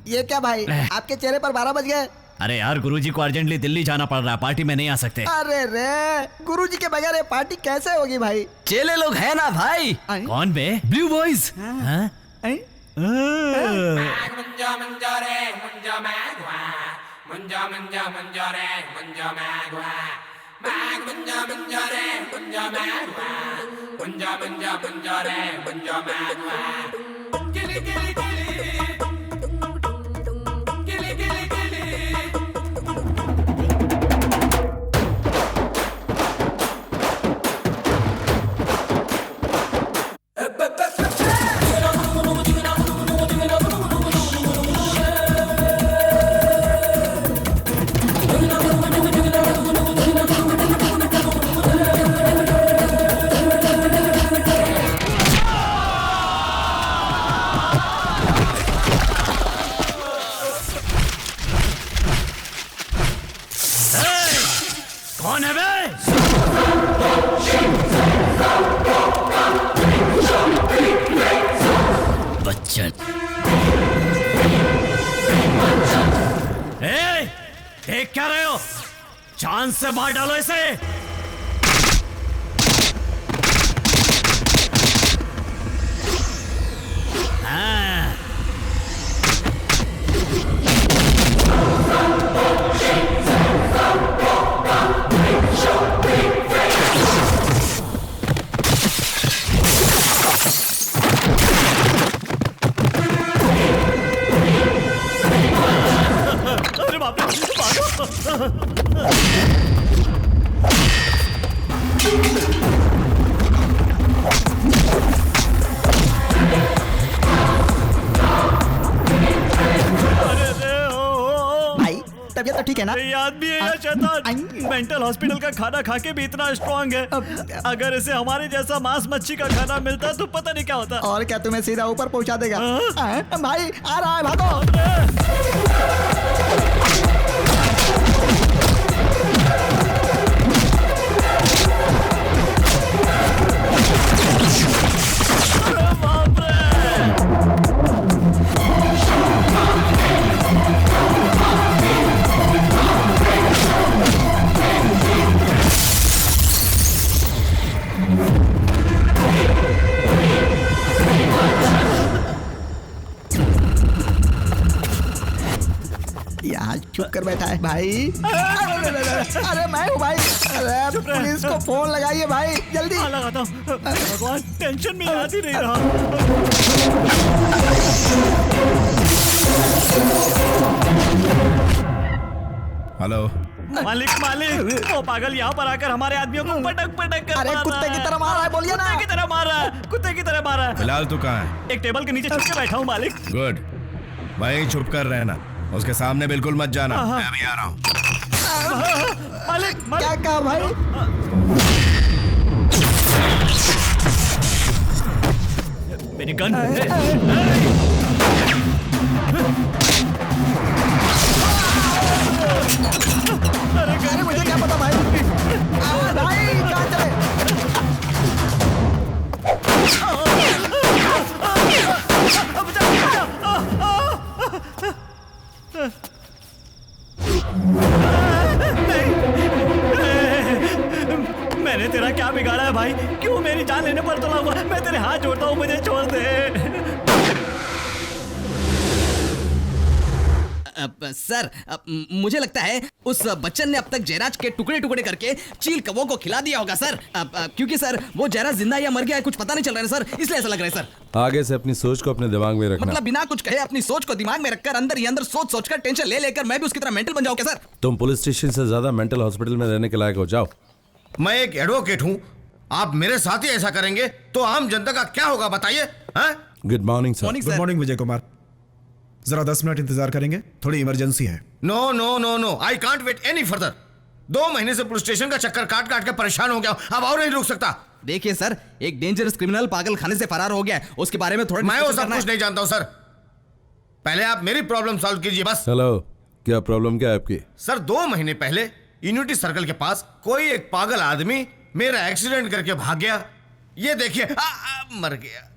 ये क्या भाई, आपके चेहरे पर 12 बज गए। अरे यार, गुरुजी को अर्जेंटली दिल्ली जाना पड़ रहा है, पार्टी में नहीं आ सकते। अरे रे, गुरुजी के बगैर ये पार्टी कैसे होगी भाई? चेले लोग है ना भाई। कौन बे? Blue boys. कौन है बे? देख क्या रहे हो? जान से मार डालो इसे। हाँ। अरे बाप रे, भागो। भाई तबीयत तो ठीक है ना? ये आदमी है या शैतान? मेंटल हॉस्पिटल का खाना खा के भी इतना स्ट्रांग है। अगर इसे हमारे जैसा मांस मच्छी का खाना मिलता तो पता नहीं क्या होता। और क्या तुम्हें सीधा ऊपर पहुंचा देगा? भाई आ रहा है, भागो। यहाँ चुप कर बैठा है भाई। अरे मैं हूँ भाई। अरे पुलिस को फोन लगाइए भाई, जल्दी। लगाता हूँ। भगवान, टेंशन में याद ही नहीं रहा। हेलो मालिक मालिक, वो पागल यहाँ पर आकर हमारे आदमियों को पटक पटक कर अरे मार कुत्ते रहा की है। तरह मार रहा है, बोलिए ना। कुत्ते की तरह मार रहा है, कुत्ते की तरह मार रहा है। फिलहाल तू कहाँ है? एक टेबल के नीचे छुप के बैठा हूँ मालिक। गुड, वहीं छुप कर रहना, उसके सामने बिल्कुल मत जाना। मैं अभी आ रहा हूँ। मालिक क्या कहा भाई? मेरी गन। अरे मुझे क्या पता भाई। भाई कहाँ चले? मैंने तेरा क्या बिगाड़ा है भाई? क्यों मेरी जान लेने पर तुला हुआ? मैं तेरे हाथ जोड़ता हूँ, मुझे छोड़ दे। सर, मुझे लगता है उस बच्चन ने अब तक जयराज के टुकड़े टुकड़े करके चील कौवों को खिला दिया होगा सर। क्योंकि सर वो जयराज जिंदा या मर गया है कुछ पता नहीं चल रहा है सर, इसलिए ऐसा लग रहा है सर। आगे से अपनी सोच को अपने दिमाग में रखना। मतलब बिना कुछ कहे अपनी सोच को दिमाग में रखकर अंदर ही अंदर सोच सोचकर टेंशन ले लेकर मैं भी उसकी तरह मेंटल बन जाऊं क्या सर? तुम पुलिस स्टेशन से ज्यादा मेंटल हॉस्पिटल में रहने के लायक हो। जाओ। मैं एक एडवोकेट हूँ, आप मेरे साथ ही ऐसा करेंगे तो आम जनता का क्या होगा बताइए? Good morning sir. Good morning Vijay Kumar. जरा 10 मिनट इंतजार करेंगे, थोड़ी इमरजेंसी है। No no no no, I can't wait any further. 2 महीने से पुलिस स्टेशन का चक्कर काट काट के परेशान हो गया, अब और नहीं रुक सकता। देखिए सर, एक डेंजरस क्रिमिनल पागल खाने से फरार हो गया है, उसके बारे में थोड़ा मैं वो सब कुछ नहीं जानता हूँ सर, पहले आप मेरी प्रॉब्लम सॉल्व कीजिए बस। हेलो, क्या प्रॉब्लम क्या है आपकी? सर 2 महीने पहले यूनिटी सर्कल के पास कोई एक पागल आदमी मेरा एक्सीडेंट करके भाग गया। ये देखिए मर गया।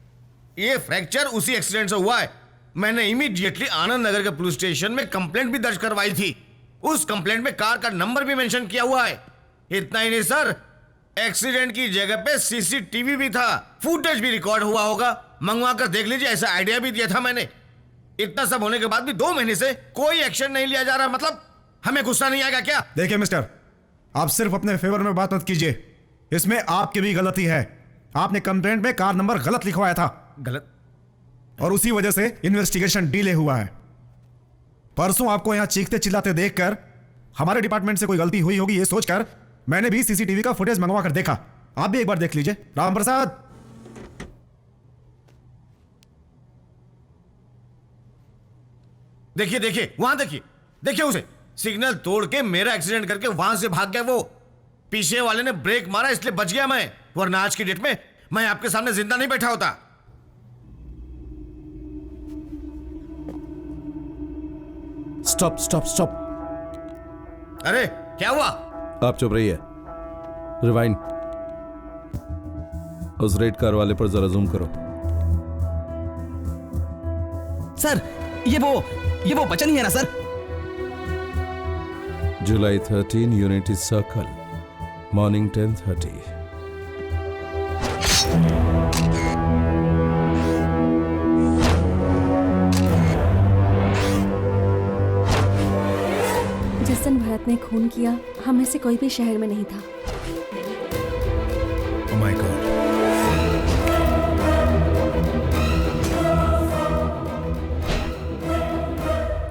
ये फ्रैक्चर उसी एक्सीडेंट से हुआ है। मैंने इमीडिएटली आनंद नगर के पुलिस स्टेशन में कंप्लेंट भी दर्ज करवाई थी। उस कंप्लेंट में कार का नंबर भी मेंशन किया हुआ है। इतना ही नहीं सर, एक्सीडेंट की जगह पे सीसीटीवी भी था, फुटेज भी रिकॉर्ड हुआ होगा, मंगवा कर देख लीजिए, ऐसा आइडिया भी दिया था मैंने। इतना सब होने के बाद भी 2 महीने से कोई एक्शन नहीं लिया जा रहा, मतलब हमें गुस्सा नहीं आएगा क्या? देखिए मिस्टर, आप सिर्फ अपने फेवर में बात मत कीजिए, इसमें आपकी भी गलती है। आपने कंप्लेंट में कार नंबर गलत लिखवाया था। गलत? और उसी वजह से इन्वेस्टिगेशन डिले हुआ है। परसों आपको यहां चीखते चिल्लाते देखकर हमारे डिपार्टमेंट से कोई गलती हुई होगी ये सोचकर मैंने भी सीसीटीवी का फुटेज मंगवा कर देखा। आप भी एक बार देख लीजिए। राम प्रसाद, देखिए देखिए वहां देखिए, देखिए उसे, सिग्नल तोड़ के मेरा एक्सीडेंट करके वहां से भाग गया वो। पीछे वाले ने ब्रेक मारा इसलिए बच गया मैं, वरना आज की डेट में मैं आपके सामने जिंदा नहीं बैठा होता। Stop stop stop. अरे क्या हुआ? आप चुप रहिए। रिवाइंड। उस रेड कार वाले पर जरा जूम करो। सर ये वो बचन ही है ना sir? July 13, Unity Circle, morning 10:30. जिस दिन भरत ने खून किया, हम में से कोई भी शहर में नहीं था। Oh my God.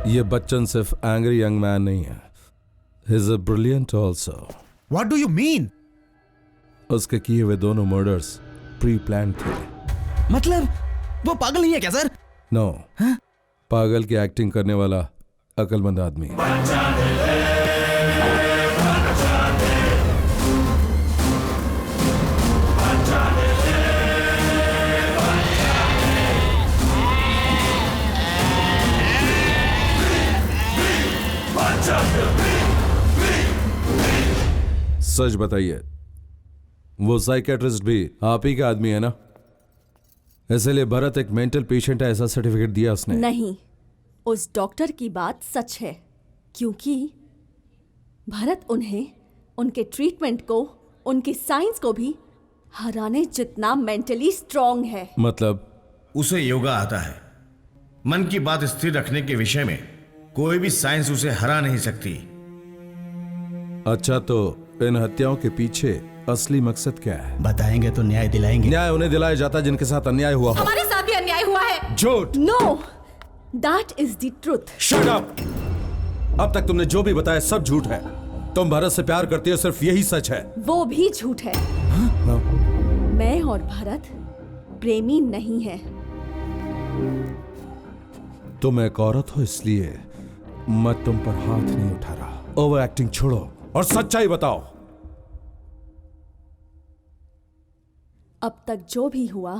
ये बच्चन सिर्फ एंग्री यंग मैन नहीं है, he is a brilliant also. What do you mean? उसके किए हुए दोनों मर्डर्स प्री प्लान थे। मतलब वो पागल नहीं है क्या सर? नो, पागल की एक्टिंग करने वाला अकलमंद आदमी है। सच बताइए, वो साइकेट्रिस्ट भी आप ही का आदमी है ना? इसलिए भरत एक मेंटल पेशेंट है ऐसा सर्टिफिकेट दिया उसने? नहीं, उस डॉक्टर की बात सच है, क्योंकि भरत उन्हें, उनके ट्रीटमेंट को, उनकी साइंस को भी हराने जितना मेंटली स्ट्रांग है। मतलब? उसे योगा आता है। मन की बात स्थिर रखने के विषय में कोई भी साइंस उसे हरा नहीं सकती। अच्छा, तो इन हत्याओं के पीछे असली मकसद क्या है? बताएंगे तो न्याय दिलाएंगे। न्याय उन्हें दिलाया जाता है जिनके साथ अन्याय हुआ हो। हमारे साथ भी अन्याय हुआ है। झूठ। No, that is the truth. Shut up. अब तक तुमने जो भी बताया सब झूठ है। तुम भरत से प्यार करती हो, सिर्फ यही सच है। वो भी झूठ है। मैं और भरत प्रेमी नहीं है। तुम एक औरत हो, इसलिए मैं तुम पर हाथ नहीं उठा रहा। ओवर एक्टिंग छोड़ो और सच्चाई बताओ। अब तक जो भी हुआ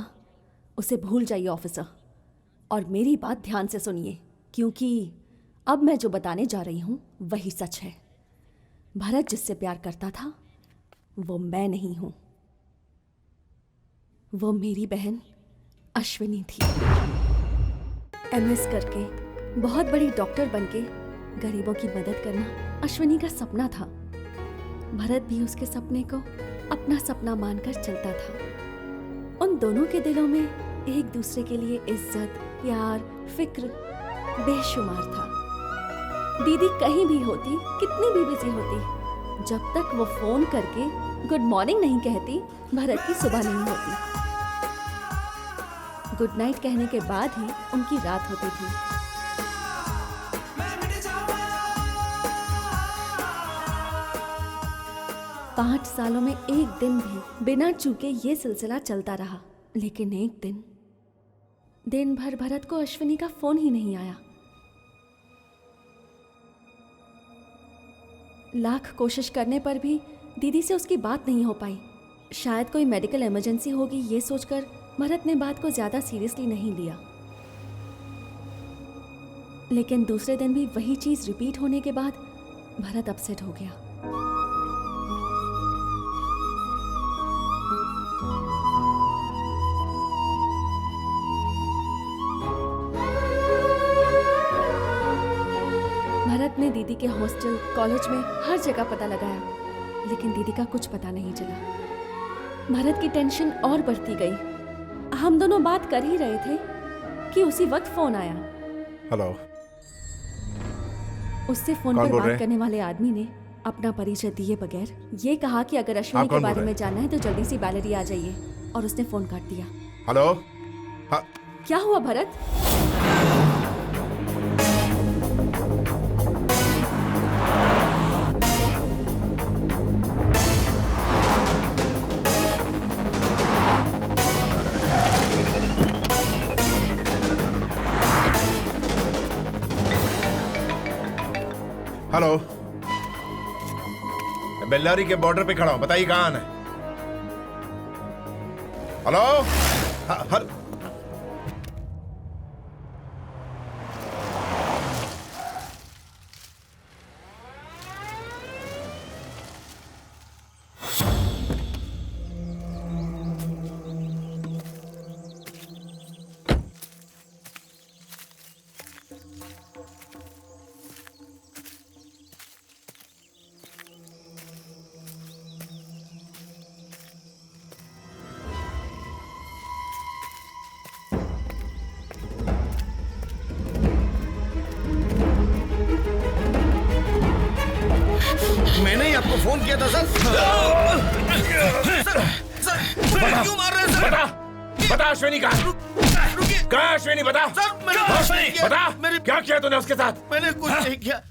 उसे भूल जाइए ऑफिसर, और मेरी बात ध्यान से सुनिए, क्योंकि अब मैं जो बताने जा रही हूं वही सच है। भरत जिससे प्यार करता था वो मैं नहीं हूं, वो मेरी बहन अश्विनी थी। एमएस करके बहुत बड़ी डॉक्टर बनके गरीबों की मदद करना अश्विनी का सपना था। भरत भी उसके सपने को अपना सपना मानकर चलता था। उन दोनों के दिलों में एक दूसरे के लिए इज्जत, प्यार, फिक्र बेशुमार था। दीदी कहीं भी होती, कितनी भी बिजी होती, जब तक वो फोन करके गुड मॉर्निंग नहीं कहती, भरत की सुबह नहीं होती। गुड नाइट कहने के बाद ही उनकी रात होती थी। पांच सालों में एक दिन भी बिना चूके ये सिलसिला चलता रहा, लेकिन एक दिन भर भरत को अश्विनी का फोन ही नहीं आया। लाख कोशिश करने पर भी दीदी से उसकी बात नहीं हो पाई। शायद कोई मेडिकल इमरजेंसी होगी, ये सोचकर भरत ने बात को ज्यादा सीरियसली नहीं लिया। लेकिन दूसरे दिन भी वही चीज रिपीट होने के बाद भरत अपसेट हो गया। भरत ने दीदी के हॉस्टल, कॉलेज में हर जगह पता लगाया, लेकिन दीदी का कुछ पता नहीं चला। भरत की टेंशन और बढ़ती गई। हम दोनों बात कर ही रहे थे कि उसी वक्त फोन आया। हेलो। उससे फोन पर बात करने वाले आदमी ने अपना परिचय दिए बगैर ये कहा कि अगर अश्विनी के बारे में जानना है तो जल्दी से बैलेरी आ जाइए, और उसने फोन काट दिया। हेलो। क्या हुआ भरत? हेलो। बेल्लारी के बॉर्डर पे खड़ा हूं, बताइए कहां है? हेलो। मैंने ही आपको फोन किया था सर। सर क्यों मार रहे हैं सर? बता अश्विनी कहाँ? कहाँ अश्विनी? बता सर। मैंने बता क्या किया तूने उसके साथ? मैंने कुछ नहीं किया,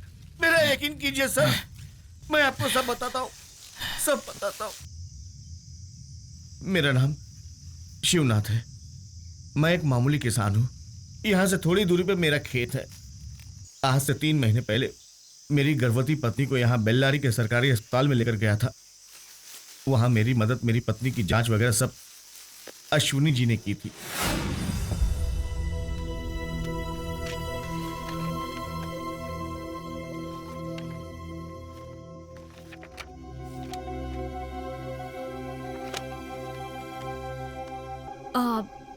मेरा यकीन कीजिए सर, मैं आपको सब बताता हूँ, सब बताता हूँ। मेरा नाम शिवनाथ है, मैं एक मामूली किसान हूँ। यहाँ से थोड़ी दूरी पे मेरा खेत है। आज से 3 महीने पहले मेरी गर्भवती पत्नी को यहाँ बेल्लारी के सरकारी अस्पताल में लेकर गया था। वहां मेरी मदद, मेरी पत्नी की जांच वगैरह सब अश्विनी जी ने की थी।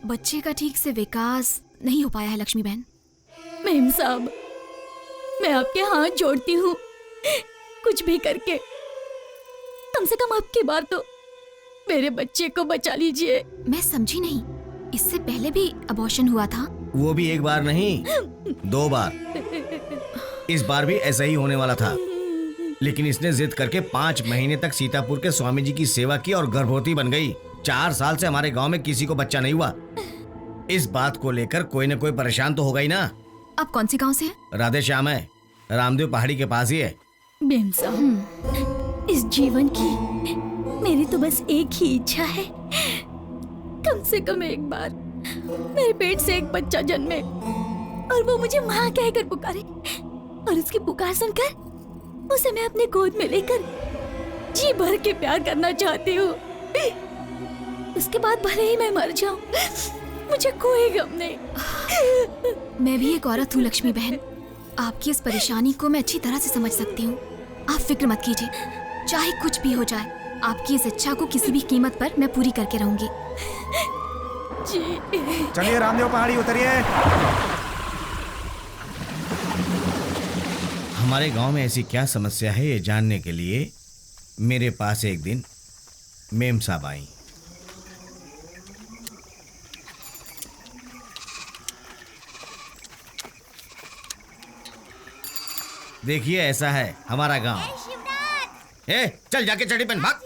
बच्चे का ठीक से विकास नहीं हो पाया है लक्ष्मी बहन। मेम साहब, मैं आपके हाथ जोड़ती हूँ, कुछ भी करके कम से कम आपकी बार तो मेरे बच्चे को बचा लीजिए। मैं समझी नहीं, इससे पहले भी अबॉर्शन हुआ था? वो भी एक बार नहीं, 2 बार। इस बार भी ऐसा ही होने वाला था, लेकिन इसने जिद करके 5 महीने तक सीतापुर के स्वामी जी की सेवा की और गर्भवती बन गई। 4 साल से हमारे गांव में किसी को बच्चा नहीं हुआ। इस बात को लेकर कोई न कोई परेशान तो होगा ही ना। आप कौन से गांव से हैं? राधे श्याम है, रामदेव पहाड़ी के पास ही है। मेम साहब, इस जीवन की मेरी तो बस एक ही इच्छा है, कम से कम एक बार मेरे पेट से एक बच्चा जन्मे और वो मुझे माँ कहकर पुकारे, और उसकी पुकार सुनकर उसे मैं अपने गोद में लेकर जी भर के प्यार करना चाहती हूँ। उसके बाद भले ही मैं मर जाऊं, मुझे कोई गम नहीं। मैं भी एक औरत हूँ लक्ष्मी बहन, आपकी इस परेशानी को मैं अच्छी तरह से समझ सकती हूँ। आप फिक्र मत कीजिए, चाहे कुछ भी हो जाए, आपकी इस इच्छा को किसी भी कीमत पर मैं पूरी करके रहूंगी। चलिए रामदेव पहाड़ी उतरिए। हमारे गांव में ऐसी क्या समस्या है ये जानने के लिए मेरे पास एक दिन मेम साहब आई। देखिए ऐसा है हमारा गांव। ए, चल जाके चढ़ी पहन भाग।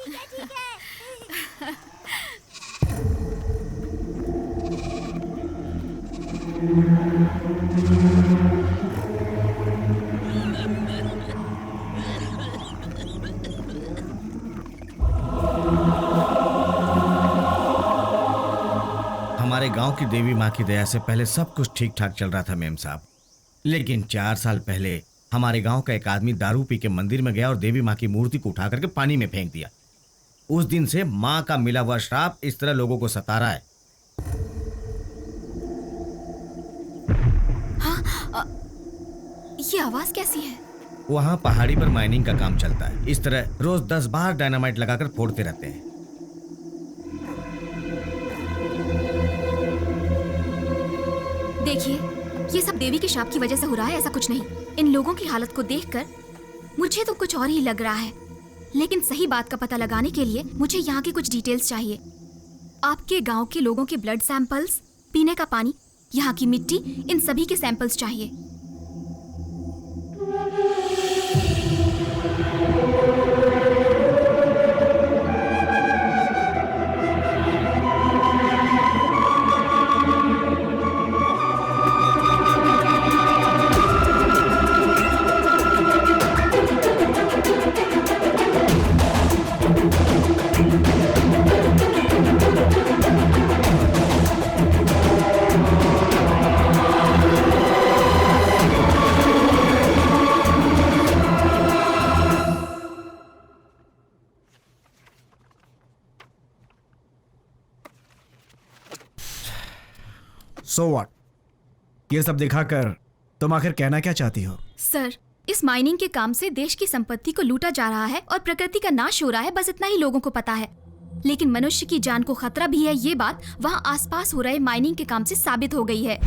हमारे गांव की देवी माँ की दया से पहले सब कुछ ठीक ठाक चल रहा था मेम साहब, लेकिन 4 साल पहले हमारे गांव का एक आदमी दारू पी के मंदिर में गया और देवी माँ की मूर्ति को उठा करके पानी में फेंक दिया। उस दिन से माँ का मिला हुआ श्राप इस तरह लोगों को सता रहा है। हाँ, ये आवाज कैसी है? वहां पहाड़ी पर माइनिंग का काम चलता है। इस तरह रोज 10 बार डायनामाइट लगाकर फोड़ते रहते हैं। देखिए, ये सब देवी के शाप की वजह से हो रहा है, ऐसा कुछ नहीं। इन लोगों की हालत को देखकर मुझे तो कुछ और ही लग रहा है, लेकिन सही बात का पता लगाने के लिए मुझे यहाँ की कुछ डिटेल्स चाहिए। आपके गांव के लोगों के ब्लड सैंपल्स, पीने का पानी, यहाँ की मिट्टी, इन सभी के सैंपल्स चाहिए। So what? ये सब दिखाकर तुम आखिर कहना क्या चाहती हो? सर, इस माइनिंग के काम से देश की संपत्ति को लूटा जा रहा है और प्रकृति का नाश हो रहा है, बस इतना ही लोगों को पता है। लेकिन मनुष्य की जान को खतरा भी है, ये बात वहाँ आसपास हो रहे माइनिंग के काम से साबित हो गई है।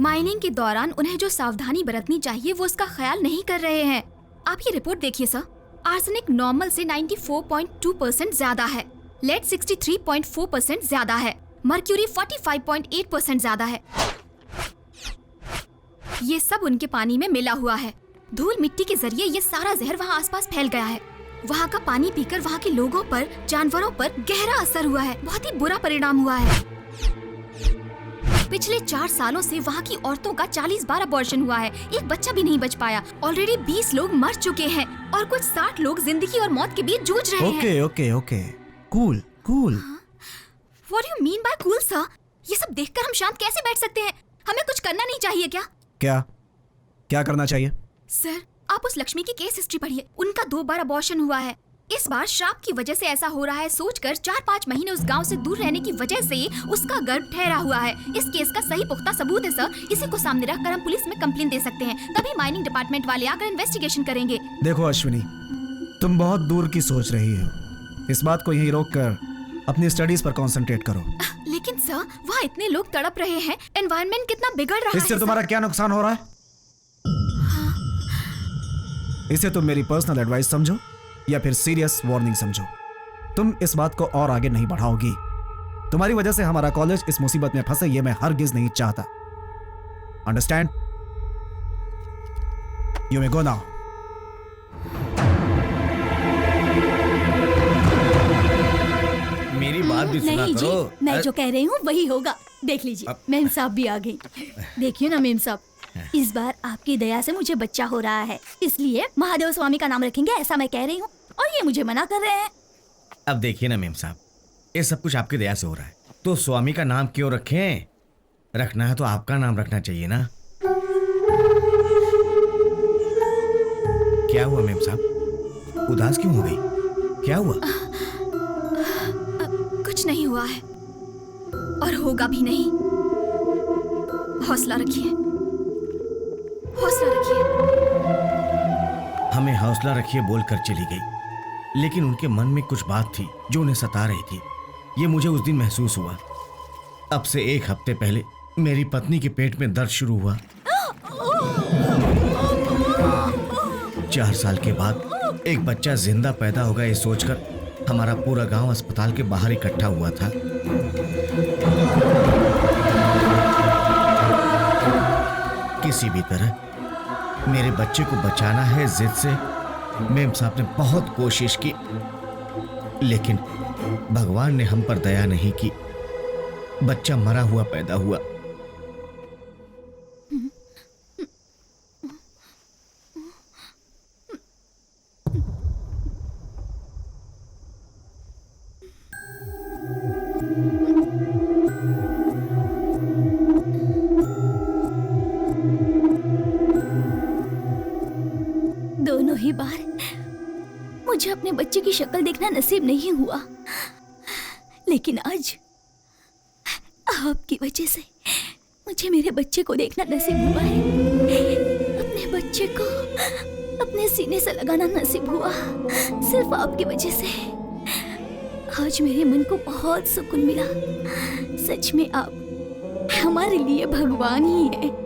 माइनिंग के दौरान उन्हें जो सावधानी बरतनी चाहिए वो उसका ख्याल नहीं कर रहे हैं। आप ये रिपोर्ट देखिए सर, आर्सेनिक नॉर्मल से 94.2% ज्यादा है, लेड 63.4% ज्यादा है, मर्क्यूरी 45.8% ज्यादा है। ये सब उनके पानी में मिला हुआ है। धूल मिट्टी के जरिए ये सारा जहर वहाँ आसपास फैल गया है। वहाँ का पानी पीकर वहाँ के लोगों पर, जानवरों पर गहरा असर हुआ है। बहुत ही बुरा परिणाम हुआ है। पिछले 4 सालों से वहाँ की औरतों का 40 बार अबॉर्शन हुआ है। एक बच्चा भी नहीं बच पाया। ऑलरेडी 20 लोग मर चुके हैं और कुछ 60 लोग जिंदगी और मौत के बीच जूझ रहे हैं। Okay cool cool. What do you mean by cool, sir? ये सब देखकर हम शांत कैसे बैठ सकते हैं? हमें कुछ करना नहीं चाहिए क्या? क्या करना चाहिए? सर, आप उस लक्ष्मी की केस हिस्ट्री पढ़िए। उनका 2 बार अबॉर्शन हुआ है। इस बार श्राप की वजह से ऐसा हो रहा है सोचकर 4-5 महीने उस गांव से दूर रहने की वजह से उसका गर्भ ठहरा हुआ है। इस केस का सही पुख्ता सबूत है सर। इसी को सामने रखकर हम पुलिस में कंप्लेंट दे सकते हैं। तभी माइनिंग डिपार्टमेंट वाले आकर इन्वेस्टिगेशन करेंगे। देखो अश्विनी, तुम बहुत दूर की सोच रही हो। इस बात को यहीं रोककर अपनी स्टडीज पर कंसंट्रेट करो। लेकिन सर, वहाँ इतने लोग तड़प रहे हैं। एनवायरनमेंट कितना बिगड़ रहा है। इससे तुम्हारा क्या नुकसान हो रहा है? इसे तुम मेरी पर्सनल एडवाइस समझो या फिर सीरियस वार्निंग समझो। तुम इस बात को और आगे नहीं बढ़ाओगी। तुम्हारी वजह से हमारा कॉलेज इस मुसीबत में फंसे, ये मैं हरगिज नहीं चाहता। Understand? You may go now. मेरी बात भी सुना नहीं करो। जी, मैं जो कह रही हूँ वही होगा। देख लीजिए, मेम साहब भी आ गई। देखिए ना मेम साहब, इस बार आपकी दया से मुझे बच्चा हो रहा है, इसलिए महादेव स्वामी का नाम रखेंगे ऐसा मैं कह रही हूँ, और ये मुझे मना कर रहे हैं। अब देखिए ना मेम साहब, ये सब कुछ आपकी दया से हो रहा है, तो स्वामी का नाम क्यों रखें? रखना है तो आपका नाम रखना चाहिए ना। क्या हुआ मेम साहब, उदास क्यों हो गई? क्या हुआ? कुछ नहीं हुआ है और होगा भी नहीं। हौसला रखिए, हौसला रखिए। हमें हौसला रखिए बोलकर चली गई, लेकिन उनके मन में कुछ बात थी जो उन्हें सता रही थी। ये मुझे उस दिन महसूस हुआ। अब से 1 हफ्ते पहले मेरी पत्नी के पेट में दर्द शुरू हुआ। 4 साल के बाद एक बच्चा जिंदा पैदा होगा, ये सोचकर हमारा पूरा गांव अस्पताल के बाहर इकट्ठा हुआ था। किसी भी तरह मेरे बच्चे को बचाना है जिद से मेम साहब ने बहुत कोशिश की, लेकिन भगवान ने हम पर दया नहीं की। बच्चा मरा हुआ पैदा हुआ। दोनों ही बार मुझे अपने बच्चे की शक्ल देखना नसीब नहीं हुआ, लेकिन आज आपकी वजह से मुझे मेरे बच्चे को देखना नसीब हुआ है। अपने बच्चे को अपने सीने से लगाना नसीब हुआ सिर्फ आपकी वजह से। आज मेरे मन को बहुत सुकून मिला। सच में आप हमारे लिए भगवान ही है।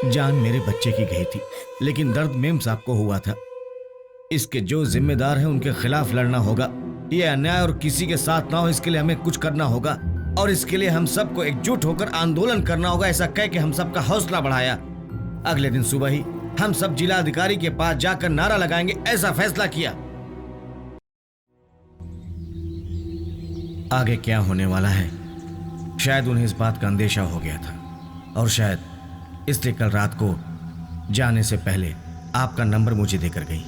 जान मेरे बच्चे की गई थी, लेकिन दर्द मेम साहब को हुआ था। इसके जो जिम्मेदार हैं उनके खिलाफ लड़ना होगा। ये अन्याय और किसी के साथ ना हो, इसके लिए हमें कुछ करना होगा, और इसके लिए हम सबको एकजुट होकर आंदोलन करना होगा। ऐसा कह के हम सबका हौसला बढ़ाया। अगले दिन सुबह ही हम सब जिला अधिकारी के पास जाकर नारा लगाएंगे, ऐसा फैसला किया। आगे क्या होने वाला है शायद उन्हें इस बात का अंदेशा हो गया था, और शायद इसलिए कल रात को जाने से पहले आपका नंबर मुझे देकर गई।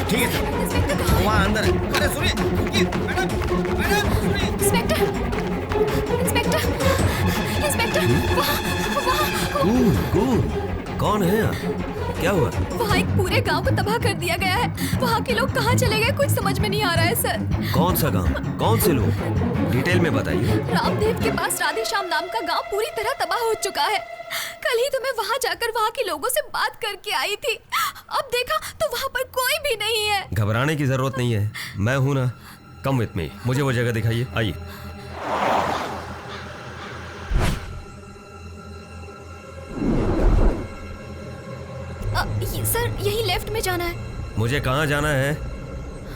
ठीक है सर, वहाँ अंदर है। अरे सुनिए, मैडम मैडम सुनिए। इंस्पेक्टर, इंस्पेक्टर, इंस्पेक्टर, कौन है आप? क्या हुआ? वहाँ एक पूरे गांव को तबाह कर दिया गया है। वहाँ के लोग कहाँ चले गए कुछ समझ में नहीं आ रहा है सर। कौन सा गांव? कौन से लोग? डिटेल में बताइए। रामदेव के पास राधेश्याम नाम का गांव पूरी तरह तबाह हो चुका है। कल ही तो मैं वहाँ जाकर वहाँ के लोगों से बात करके आई थी। अब देखा तो वहाँ पर कोई भी नहीं है। घबराने की जरूरत नहीं है, मैं हूं ना। कम विथ मी, मुझे वो जगह दिखाइए, आइए। सर यही लेफ्ट में जाना है। मुझे कहाँ जाना है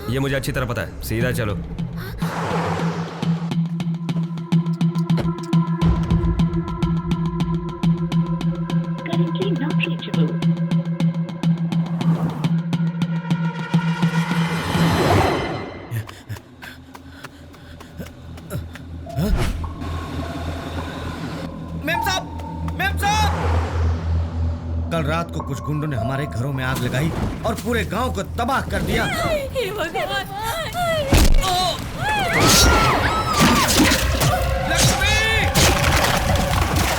ये मुझे अच्छी तरह पता है, सीधा चलो। मेम साहब, मेम साहब! कल रात को कुछ गुंडों ने हमारे घरों में आग लगाई और पूरे गांव को तबाह कर दिया।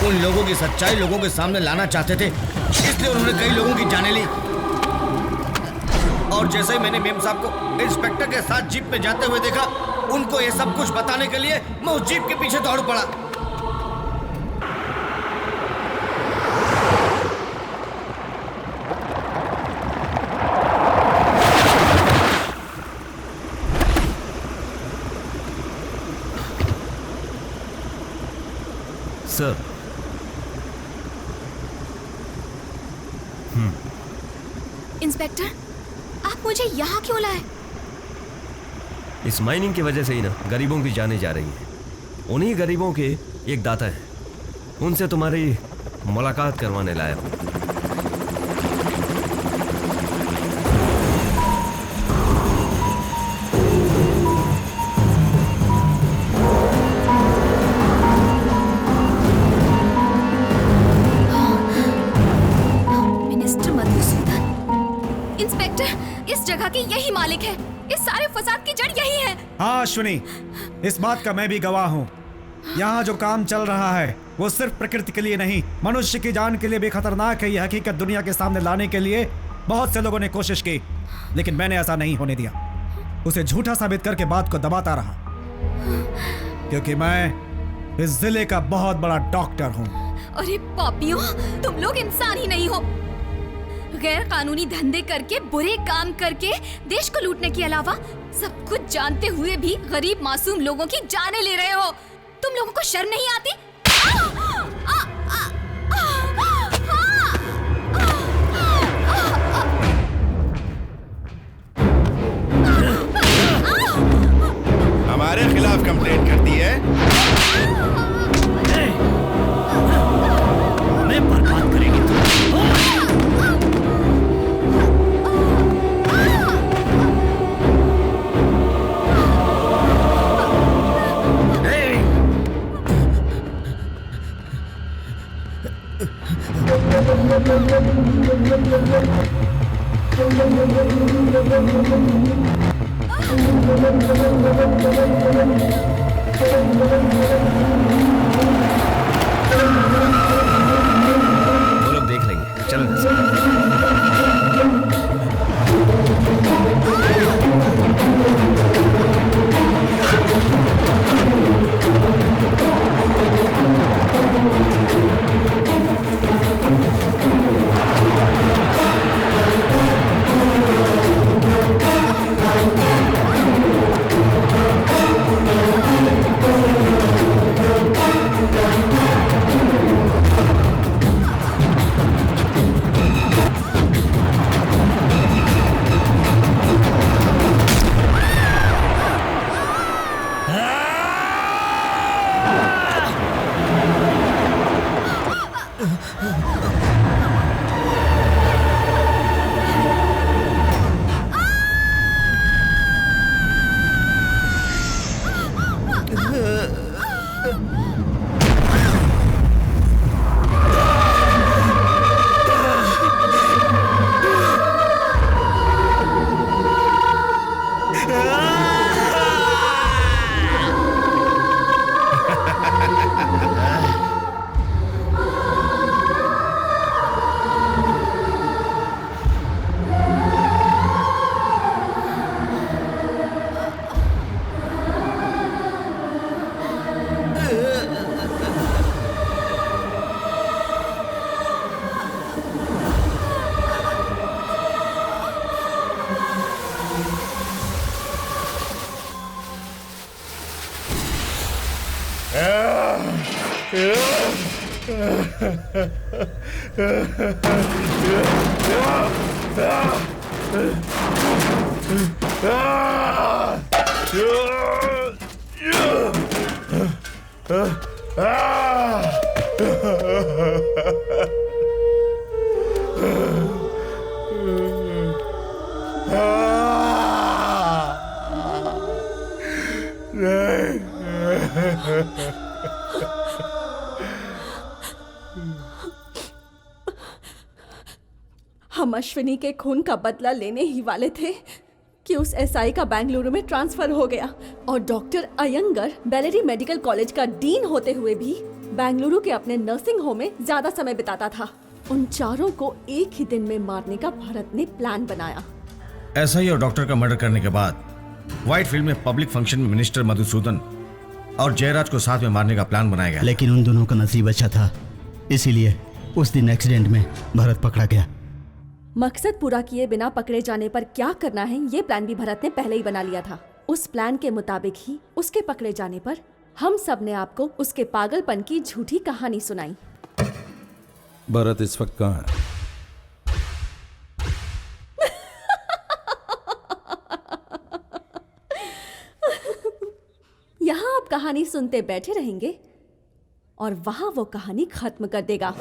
उन लोगों की सच्चाई लोगों के सामने लाना चाहते थे, इसलिए उन्होंने कई लोगों की जानें ली। और जैसे ही मैंने मेम साहब को इंस्पेक्टर के साथ जीप में जाते हुए देखा, उनको ये सब कुछ बताने के लिए मैं उस जीप के पीछे दौड़ पड़ा। सर, इंस्पेक्टर, आप मुझे यहाँ क्यों लाए? इस माइनिंग की वजह से ही ना गरीबों की जानें जा रही हैं। उन्हीं गरीबों के एक दाता हैं, उनसे तुम्हारी मुलाकात करवाने लाया हूं। मिनिस्टर मधुसूदन, इंस्पेक्टर इस जगह के यही मालिक है। इस सारे फसाद की जड़ यही है। हाँ अश्विनी, इस बात का मैं भी गवाह हूँ। यहाँ जो काम चल रहा है वो सिर्फ प्रकृति के लिए नहीं, मनुष्य की जान के लिए भी खतरनाक है। ये हकीकत दुनिया के सामने लाने के लिए बहुत से लोगों ने कोशिश की, लेकिन मैंने ऐसा नहीं होने दिया। उसे झूठा साबित करके बात को दबाता रहा, क्योंकि मैं इस जिले का बहुत बड़ा डॉक्टर हूँ। अरे पापियों, तुम लोग इंसान ही नहीं हो। गैर कानूनी धंधे करके, बुरे काम करके देश को लूटने के अलावा सब कुछ जानते हुए भी गरीब मासूम लोगों की जानें ले रहे हो। तुम लोगों को शर्म नहीं आती? हमारे खिलाफ कंप्लेंट करती है। हमें बर्बाद करेगी वो लोग देख लेंगे, चलो। हम अश्विनी के खून का बदला लेने ही वाले थे कि उस एसआई का बेंगलुरु में ट्रांसफर हो गया और doctor Iyengar Beleri medical college का डीन होते हुए भी बेंगलुरु के अपने नर्सिंग होम में ज्यादा समय बिताता था। उन चारों को एक ही दिन में मारने का भरत ने प्लान बनाया। एसआई और डॉक्टर का मर्डर करने के बाद व्हाइट फील्ड में पब्लिक फंक्शन में मिनिस्टर मधुसूदन और जयराज को साथ में मारने का प्लान बनाया गया। लेकिन उन दोनों का नसीब अच्छा था, इसीलिए उस दिन एक्सीडेंट में भरत पकड़ा गया। मकसद पूरा किए बिना पकड़े जाने पर क्या करना है ये प्लान भी भरत ने पहले ही बना लिया था। उस प्लान के मुताबिक ही उसके पकड़े जाने पर हम सब ने आपको उसके पागलपन की झूठी कहानी सुनाई। भरत इस वक्त कहाँ है? यहाँ आप कहानी सुनते बैठे रहेंगे और वहां वो कहानी खत्म कर देगा।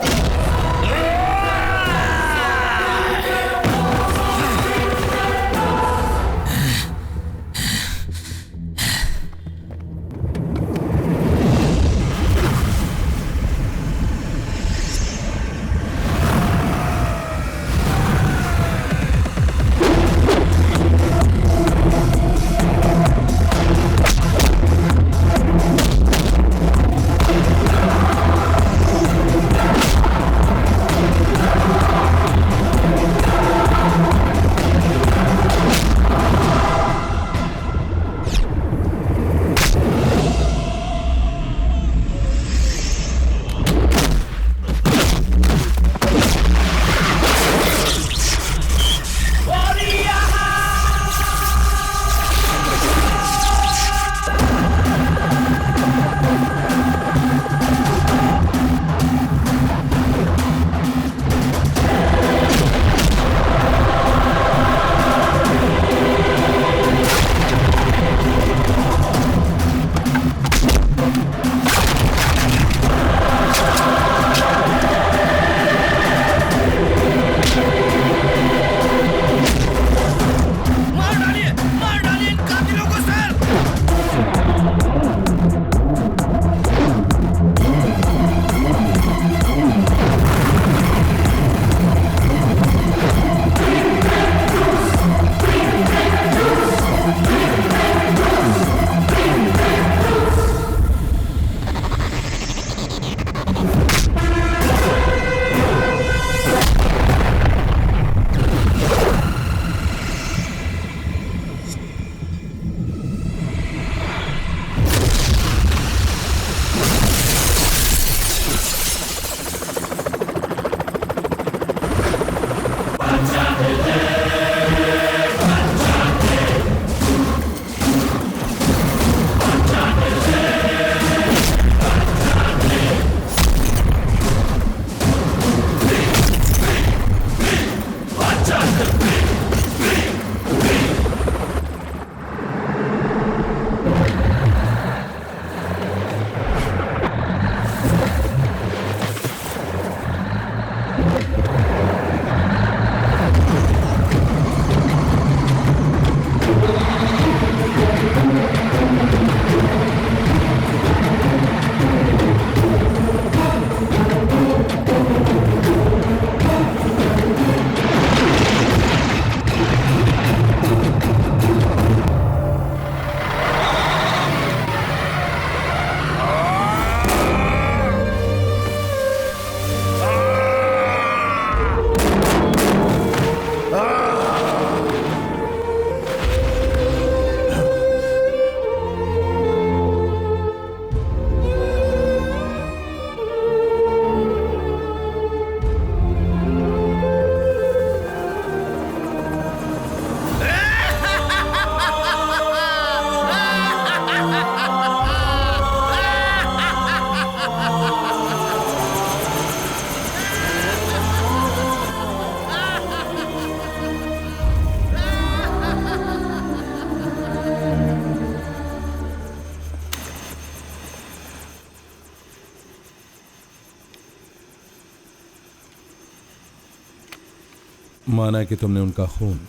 माना कि तुमने उनका खून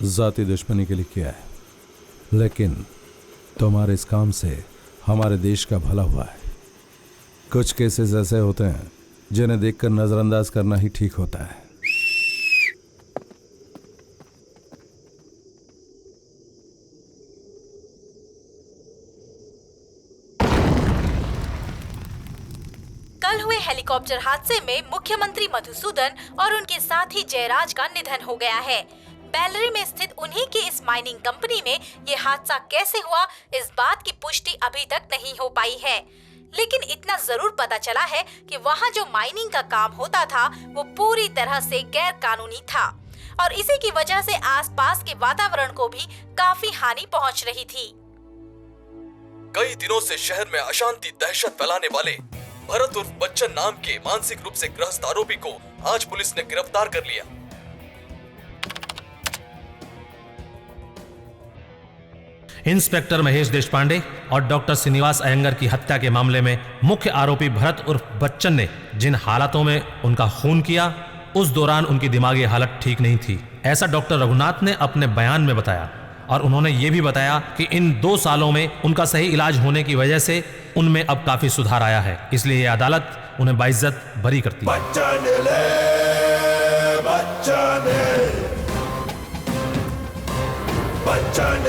जाती दुश्मनी के लिए किया है, लेकिन तुम्हारे इस काम से हमारे देश का भला हुआ है। कुछ केसेस ऐसे होते हैं जिन्हें देखकर नजरअंदाज करना ही ठीक होता है। कल हुए हेलीकॉप्टर हादसे में मुख्यमंत्री मधुसूदन और उनके साथी जयराज का निधन हो गया है। बेलरी में स्थित उन्हीं की इस माइनिंग कंपनी में ये हादसा कैसे हुआ, इस बात की पुष्टि अभी तक नहीं हो पाई है, लेकिन इतना जरूर पता चला है कि वहाँ जो माइनिंग का काम होता था वो पूरी तरह से गैर कानूनी था और इसी की वजह से आसपास के वातावरण को भी काफी हानि पहुँच रही थी। कई दिनों से शहर में अशांति दहशत फैलाने वाले भरत उर्फ बच्चन नाम के मानसिक रूप से ग्रस्त आरोपी को आज पुलिस ने गिरफ्तार कर लिया। इंस्पेक्टर महेश देशपांडे और डॉक्टर श्रीनिवास अयंगर की हत्या के मामले में मुख्य आरोपी भरत उर्फ बच्चन ने जिन हालातों में उनका खून किया, उस दौरान उनकी दिमागी हालत ठीक नहीं थी, ऐसा डॉक्टर रघुनाथ ने अपने बयान में बताया। और उन्होंने ये भी बताया कि इन 2 सालों में उनका सही इलाज होने की वजह से उनमें अब काफी सुधार आया है, इसलिए ये अदालत उन्हें बाइज्जत बरी करती है। बच्चन